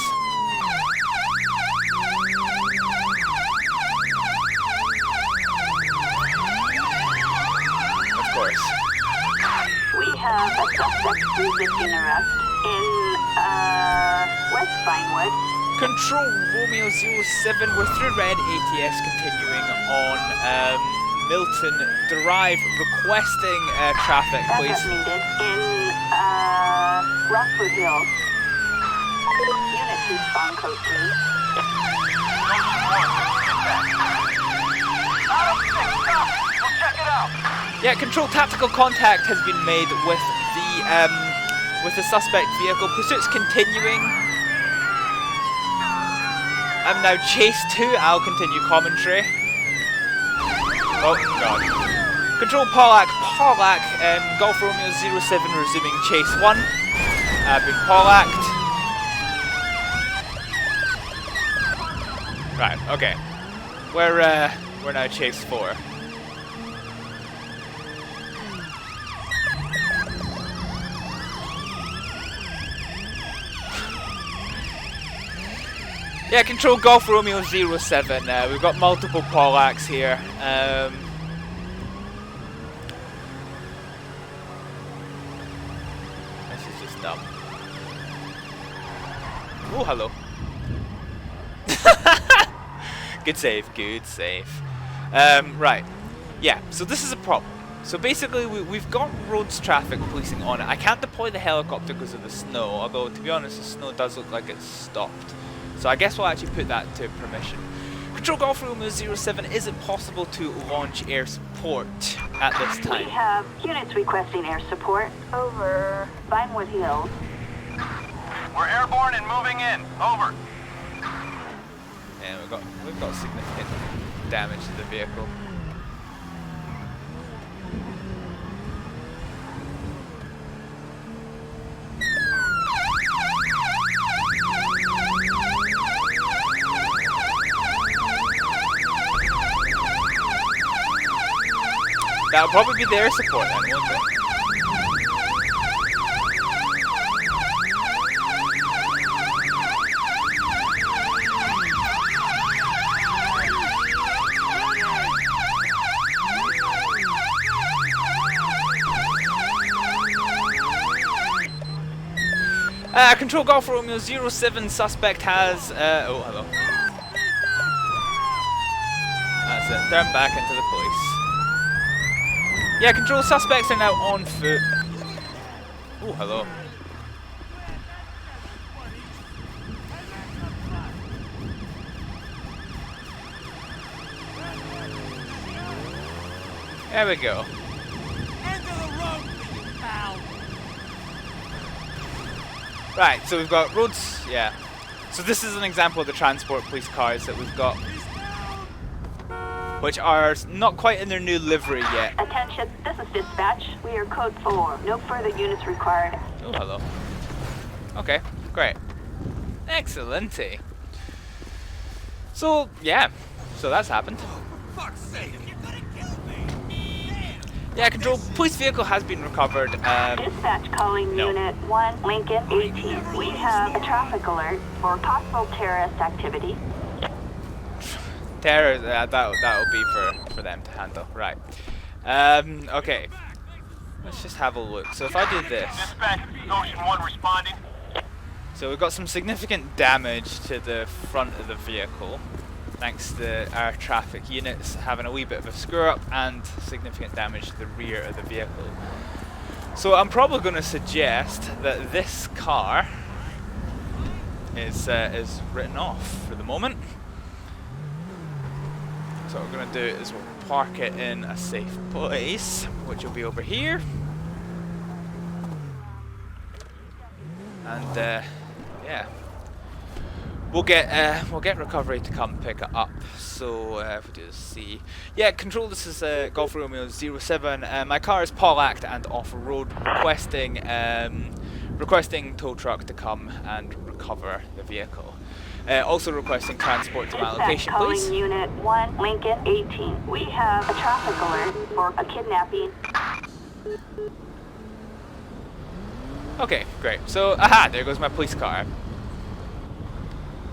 Of course. We have a suspect resisting arrest in West Vinewood. Control Romeo 07, we're through red ATS continuing on Milton Drive, requesting traffic, please. Backup needed in Rockford Hills. Unit 2 spawn code 3. Adam 6, copy. We'll check it out. Yeah, control tactical contact has been made with the suspect vehicle. Pursuit's continuing. I'm now chase 2. I'll continue commentary. Oh god. Control Pollack, Golf Romeo 07 resuming chase 1. I've been Pollacked. Right, okay. We're now chase 4. Yeah, control Golf Romeo 07. We've got multiple Pollacks here. This is just dumb. Oh, hello. Good save, good save. Right. Yeah, so this is a problem. So basically, we've got roads traffic policing on it. I can't deploy the helicopter because of the snow, although to be honest, the snow does look like it's stopped. So I guess we'll actually put that to permission. Control Golf Romeo 07, is it possible to launch air support at this time? We have units requesting air support over Vinewood Hills. We're airborne and moving in. Over. And we've got significant damage to the vehicle. That'll probably be their support then, won't it? Control Golf Romeo 07, suspect has, oh, hello. That's it, turn back into the police. Yeah, control, suspects are now on foot. Oh, hello. There we go. End of the road, you pal. Right, so we've got roads, yeah. So this is an example of the transport police cars that we've got, which are not quite in their new livery yet. Attention, this is dispatch. We are code 4. No further units required. Oh, hello. Okay, great. Excellent. So, yeah. So that's happened. For fuck's sake, you're gonna kill me. Yeah, control. Police vehicle has been recovered. Dispatch calling no. Unit 1, Lincoln 18. We have a traffic alert for possible terrorist activity. Terror, that'll be for them to handle. Right. Okay. Let's just have a look. So if I do this. Dispatch, Ocean 1 responding. So we've got some significant damage to the front of the vehicle, thanks to our traffic units having a wee bit of a screw up, and significant damage to the rear of the vehicle. So I'm probably going to suggest that this car is written off for the moment. So what we're going to do is we'll park it in a safe place, which will be over here. And yeah, we'll get recovery to come pick it up. So if we do C, yeah, control. This is Golf Romeo 07. My car is Pollacked and off road, requesting tow truck to come and recover the vehicle. Also requesting transport to my location, please. Calling Unit 1, Lincoln 18. We have a traffic alert for a kidnapping. Okay, great. So, aha, there goes my police car.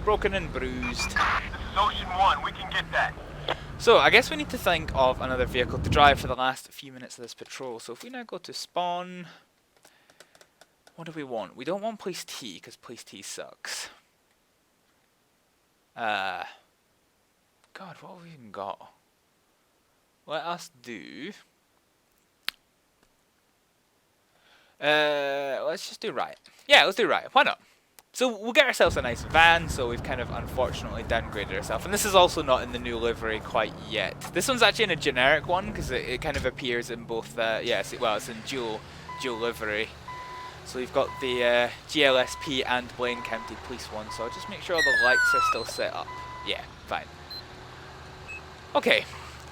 Broken and bruised. This is Ocean 1, we can get that. So, I guess we need to think of another vehicle to drive for the last few minutes of this patrol. So if we now go to spawn, what do we want? We don't want Police T, because Police T sucks. God, what have we even got? Let us do... let's just do right. Yeah, let's do right. Why not? So we'll get ourselves a nice van, so we've kind of unfortunately downgraded ourselves. And this is also not in the new livery quite yet. This one's actually in a generic one, because it kind of appears in both, well, it's in dual livery. So we've got the GLSP and Blaine County Police one, so I'll just make sure all the lights are still set up. Yeah, fine. Okay,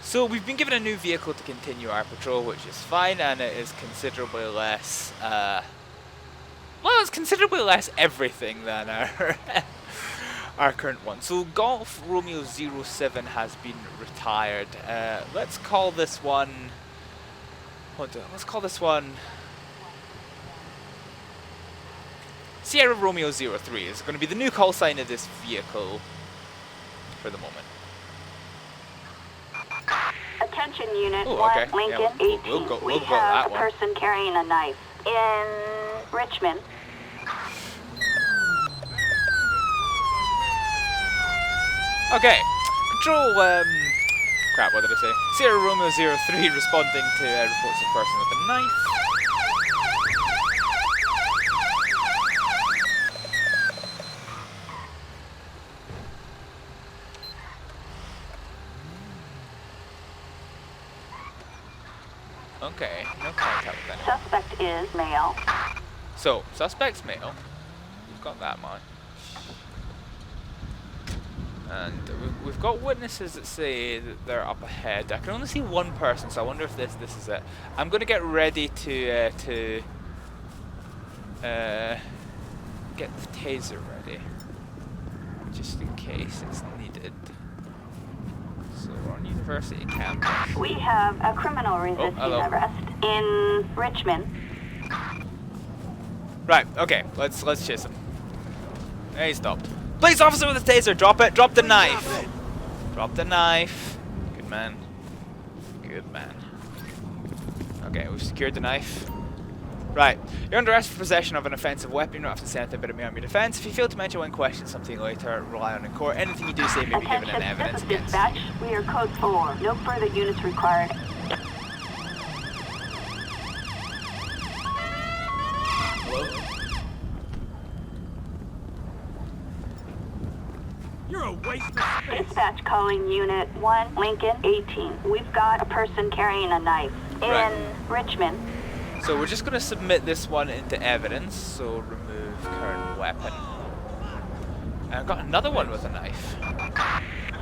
so we've been given a new vehicle to continue our patrol, which is fine, and it is considerably less, well, it's considerably less everything than our our current one. So Golf Romeo 07 has been retired. Let's call this one, let's call this one Sierra Romeo 03 is going to be the new call sign of this vehicle for the moment. Attention Unit Ooh, 1, okay. Lincoln Yeah, 18. we'll go we that have a one. person carrying a knife in Richmond. Okay, control, crap, what did I say? Sierra Romeo 03 responding to reports of person with a knife. Okay, no contact with anyone. Suspect is male. So, suspect's male. We've got that much. And we've got witnesses that say that they're up ahead. I can only see one person, so I wonder if this is it. I'm going to get ready to get the taser ready, just in case it's needed. So we're on University campus. We have a criminal resisting arrest in Richmond. Right. Okay. Let's chase him. Hey, he stopped. Police officer with a taser. Drop it. Drop the knife. Drop the knife. Good man. Good man. Okay, we've secured the knife. Right. You're under arrest for possession of an offensive weapon. You don't have to say anything about it on your defense. If you fail to mention when questioned something later, rely on in court. Anything you do say may be given in evidence This is against dispatch. We are code 4. No further units required. wait for space. Dispatch calling Unit 1, Lincoln 18. We've got a person carrying a knife in Right. Richmond. So we're just going to submit this one into evidence. So remove current weapon. And I've got another one with a knife.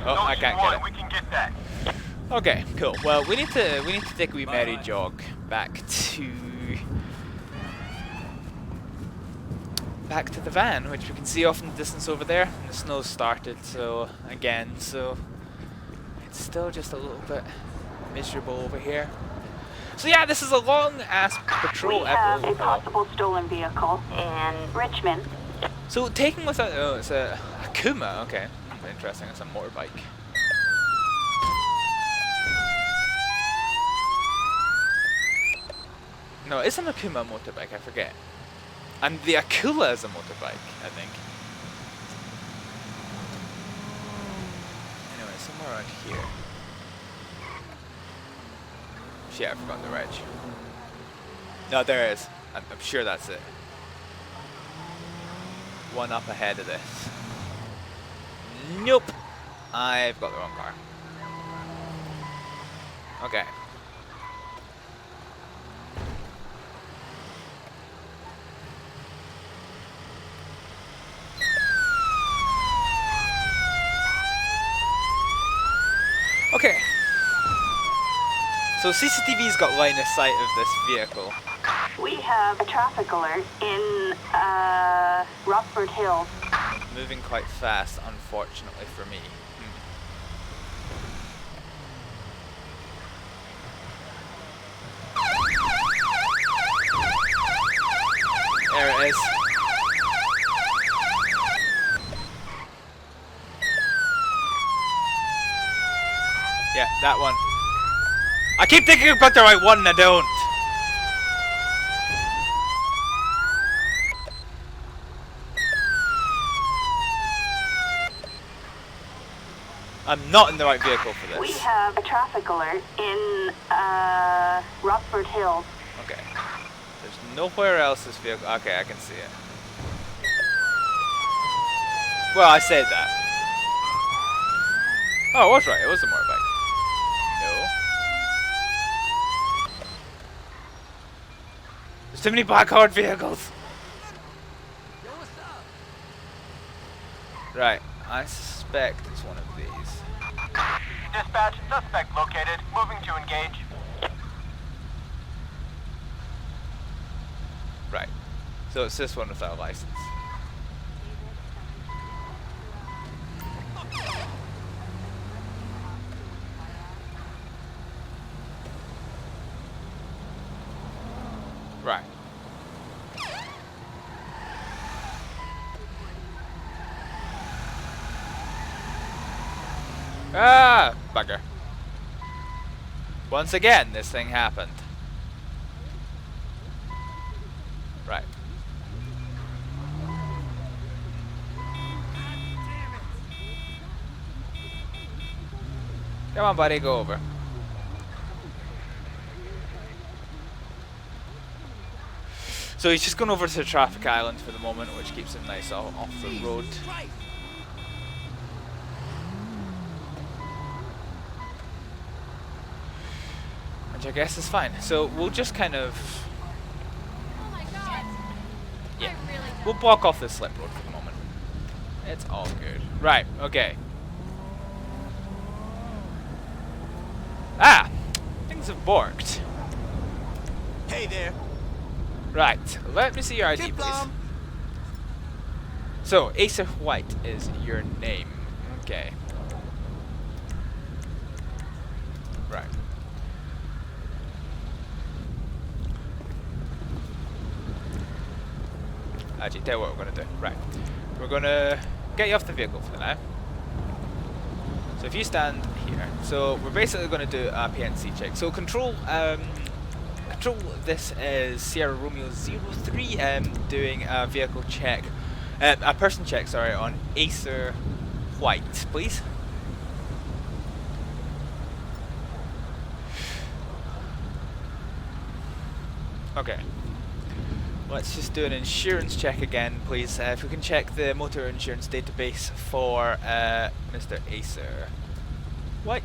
Oh, I can't get it. We can get that. Okay, cool. Well, we need to take a wee merry jog back to the van, which we can see off in the distance over there. And the snow's started, so it's still just a little bit miserable over here. So yeah, this is a long ass patrol We have a episode. possible stolen vehicle in Richmond. So taking with a it's a Kuma. Okay, interesting. It's a motorbike. No, isn't a Kuma a motorbike? I forget. And the Akula is a motorbike, I think. Anyway, somewhere around here. Shit, I forgot the reg. No, there is. I'm sure that's it. One up ahead of this. Nope. I've got the wrong car. Okay. Okay. So CCTV's got line of sight of this vehicle. We have a traffic alert in Rockford Hills. Moving quite fast, unfortunately for me. There it is. Yeah, that one. I keep thinking about the right one and I don't. I'm not in the right vehicle for We this. have a traffic alert in Rockford Hills. Okay. There's nowhere else this vehicle. Okay, I can see it. Well, I said that. Oh, I was right. It was a motorbike. No. There's too many black-hard vehicles. Right. I suspect it's one of these. Dispatch, suspect located. Moving to engage. Right. So it's this one without a license. Right. Ah, bugger. Once again, this thing happened. Right. Come on, buddy, go over. So he's just going over to the traffic island for the moment, which keeps him nice off the road. Which I guess is fine. So we'll just kind of... Oh my god. Yeah. I really We'll block off this slip road for the moment. It's all good. Right, okay. Ah! Things have borked. Hey there. Right, let me see your ID, please. So, Asa White is your name. Okay. Right. Actually, tell you what we're going to do. Right. We're going to get you off the vehicle for now. So if you stand here. So we're basically going to do a PNC check. So control this is Sierra Romeo 03 doing a vehicle check. A person check, sorry, on Asa White, please. Okay. Let's just do an insurance check again, please. If we can check the motor insurance database for Mr. Acer. What?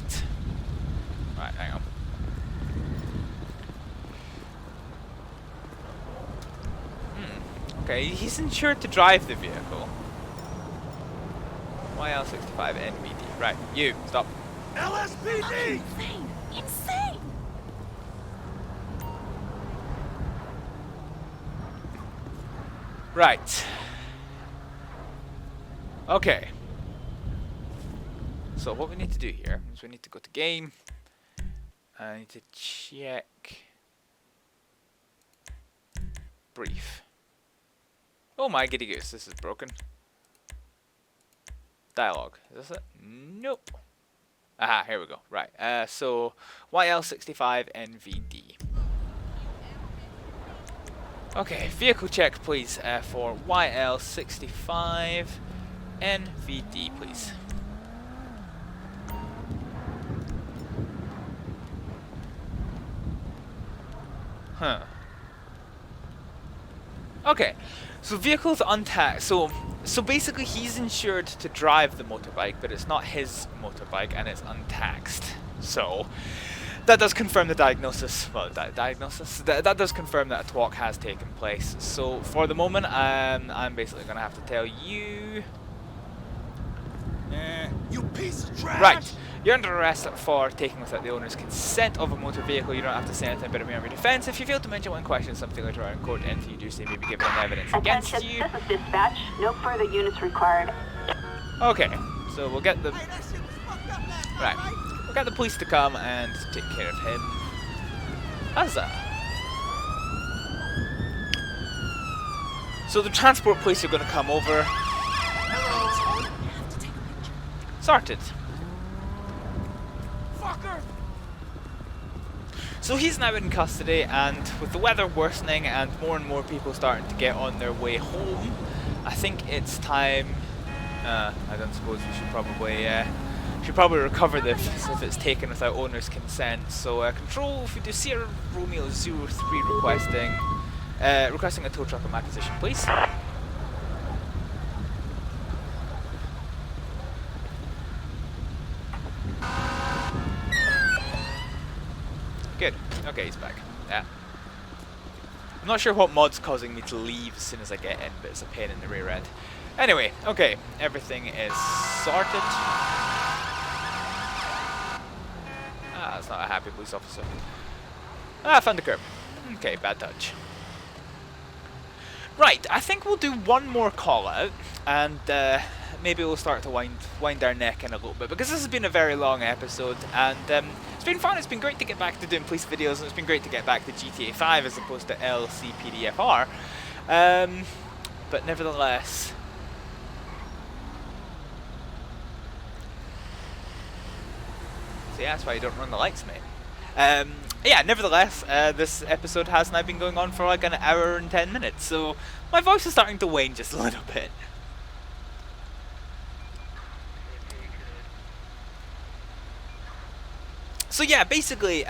Right, hang on. Okay, he's insured to drive the vehicle. YL65 NVD. Right, you, stop. LSPD! Insane! Insane! Right. Okay. So what we need to do here is we need to go to game. I need to check brief. Oh my giddy goose, this is broken. Dialogue. Is this it? Nope. Aha, here we go. Right. So YL65 NVD. Okay, vehicle check please for YL65 NVD please. Huh. Okay, so vehicle's untaxed. So basically he's insured to drive the motorbike, but it's not his motorbike and it's untaxed. So that does confirm the diagnosis. Well, diagnosis? That does confirm that a TWAC has taken place. So for the moment, I'm basically going to have to tell you... You piece of trash! Right. You're under arrest for taking without the owner's consent of a motor vehicle. You don't have to say anything but it may on your defense. If you fail to mention one question, something later on in court, anything you do say may be given on evidence against Attention, you. this is dispatch. No further units required. Okay, so we'll get the... Right. We'll get the police to come and take care of him. Huzzah! So the transport police are going to come over. Sorted. Fucker! So he's now in custody, and with the weather worsening and more people starting to get on their way home, I think it's time. I don't suppose we should probably recover this if it's taken without owner's consent. So control, if we do Sierra Romeo 03 requesting a tow truck at my position, please. Good. Okay, he's back. Yeah. I'm not sure what mod's causing me to leave as soon as I get in, but it's a pain in the rear end. Anyway, okay, everything is sorted. Ah, that's not a happy police officer. Ah, I found the curb. Okay, bad touch. Right, I think we'll do one more call out, and maybe we'll start to wind our neck in a little bit, because this has been a very long episode, and it's been fun. It's been great to get back to doing police videos, and it's been great to get back to GTA 5 as opposed to LSPDFR. But nevertheless, so yeah, that's why you don't run the lights, mate. Yeah, nevertheless, this episode has now been going on for like an hour and 10 minutes, so my voice is starting to wane just a little bit. So yeah, basically,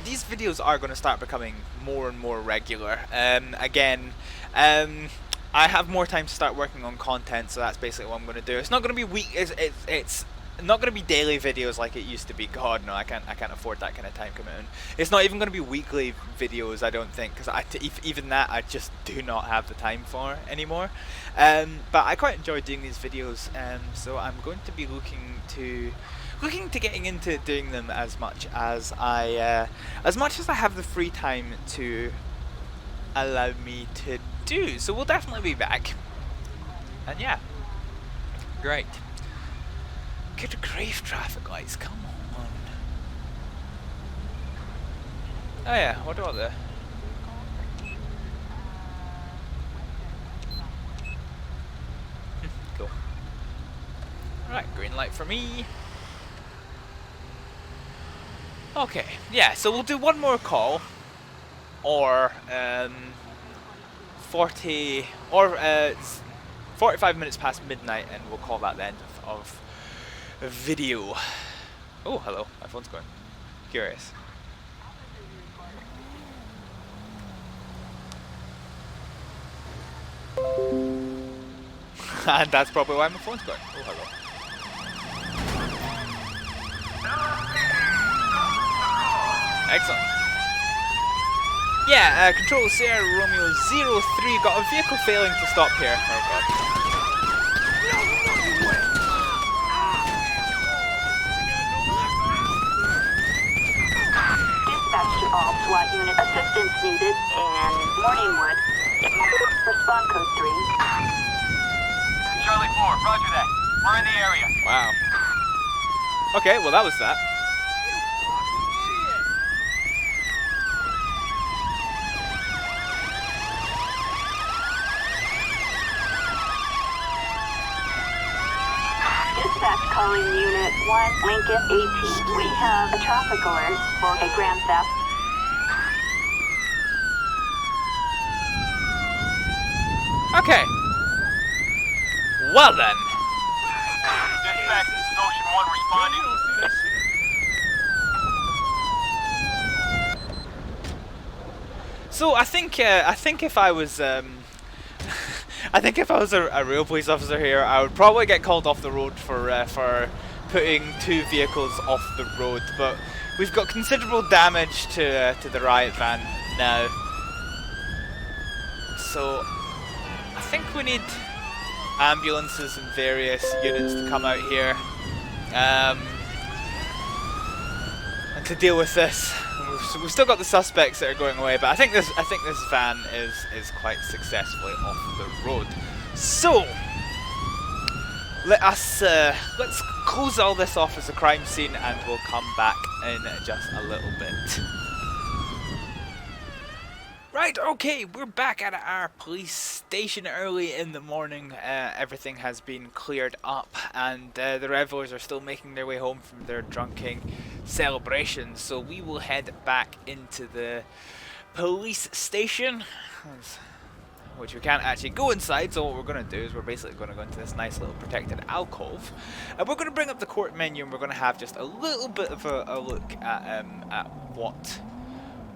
these videos are going to start becoming more and more regular. Again, I have more time to start working on content, so that's basically what I'm going to do. It's not going to be it's not going to be daily videos like it used to be. God, no, I can't afford that kind of time commitment. It's not even going to be weekly videos, I don't think, because even that I just do not have the time for anymore. But I quite enjoy doing these videos, so I'm going to be looking to getting into doing them as much as I have the free time to allow me to do. So we'll definitely be back. And yeah, great. Good grief, traffic lights, come on. Oh yeah, what about there? Cool. Alright, green light for me. Okay, yeah, so we'll do one more call, or 45 minutes past midnight, and we'll call that the end of a video. Oh, hello, my phone's going. Curious. And that's probably why my phone's going. Oh, hello. Excellent. Yeah, Control Sierra Romeo 03 got a vehicle failing to stop here. Oh god. Dispatch to all SWAT unit. Assistance needed in Morningwood. Respond code 3. Charlie 4, roger that. We're in the area. Wow. Okay, well that was that. Dispatch calling Unit 1, Lincoln 18. We have a traffic alert for a grand theft. Okay. Well then. Dispatch, this is Ocean 1 responding. So I think if I was I think if I was a real police officer here, I would probably get called off the road for putting 2 vehicles off the road. But we've got considerable damage to the riot van now, so I think we need ambulances and various units to come out here and to deal with this. We've still got the suspects that are going away, but I think this van is quite successfully off the road. So let's close all this off as a crime scene, and we'll come back in just a little bit. Right, okay, we're back at our police station early in the morning. Everything has been cleared up, and the revelers are still making their way home from their drunken celebrations. So we will head back into the police station, which we can't actually go inside. So what we're going to do is we're basically going to go into this nice little protected alcove, and we're going to bring up the court menu, and we're going to have just a little bit of a look at what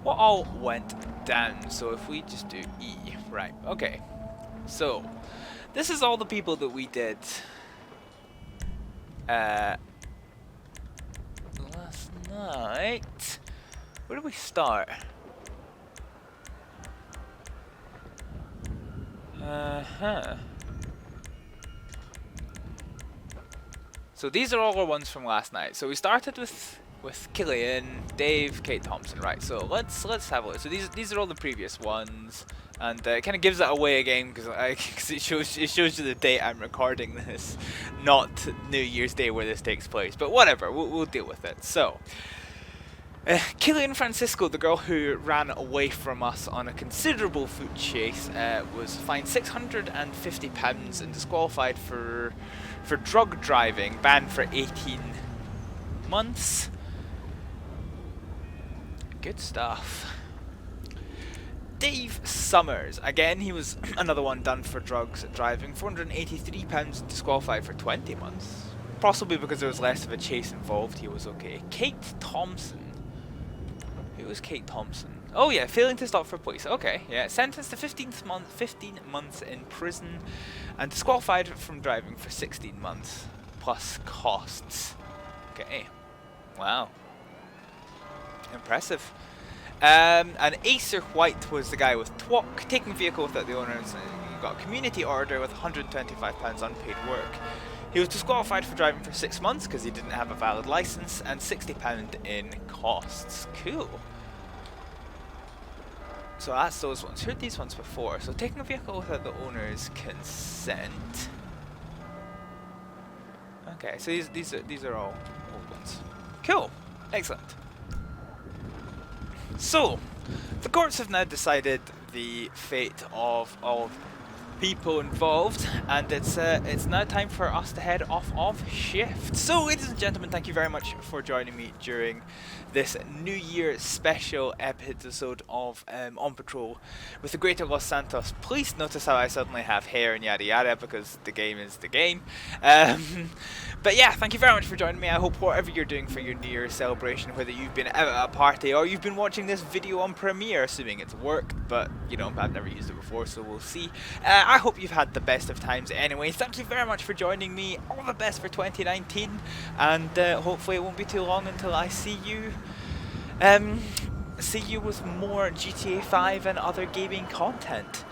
all went down. So if we just do E, right, okay. So this is all the people that we did last night. Where did we start? So these are all our ones from last night. So we started with Killian, Dave, Kate Thompson, right? So let's have a look. So these are all the previous ones, and it kind of gives it away again because it shows you the date I'm recording this, not New Year's Day where this takes place. But whatever, we'll deal with it. So Killian Francisco, the girl who ran away from us on a considerable foot chase, was fined £650 and disqualified for drug driving, banned for 18 months. Good stuff. Dave Summers, again, he was another one done for drugs driving, £483, disqualified for 20 months. Possibly because there was less of a chase involved, he was okay. Kate Thompson. Who was Kate Thompson? Oh yeah, failing to stop for police. Okay, yeah, sentenced to 15 months in prison and disqualified from driving for 16 months plus costs. Okay, wow. Impressive. And Acer White was the guy with TWOC, taking vehicle without the owners. He got a community order with £125 unpaid work. He was disqualified for driving for 6 months because he didn't have a valid license, and £60 in costs. Cool. So that's those ones. Heard these ones before. So taking a vehicle without the owner's consent. Okay, so these are all old ones. Cool. Excellent. So, the courts have now decided the fate of all people involved, and it's now time for us to head off of shift. So, ladies and gentlemen, thank you very much for joining me during this New Year special episode of On Patrol with the Greater Los Santos Police. Notice how I suddenly have hair and yada yada because the game is the game. But yeah, thank you very much for joining me. I hope whatever you're doing for your New Year's celebration, whether you've been out at a party or you've been watching this video on Premiere, assuming it's worked, but you know, I've never used it before, so we'll see. I hope you've had the best of times anyway. Thank you very much for joining me. All the best for 2019, and hopefully it won't be too long until I see you with more GTA 5 and other gaming content.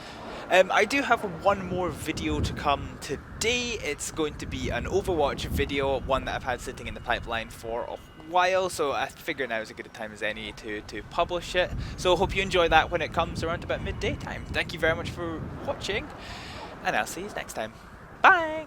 I do have one more video to come today. It's going to be an Overwatch video, one that I've had sitting in the pipeline for a while, so I figure now is as good a time as any to publish it. So hope you enjoy that when it comes around about midday time. Thank you very much for watching, and I'll see you next time. Bye!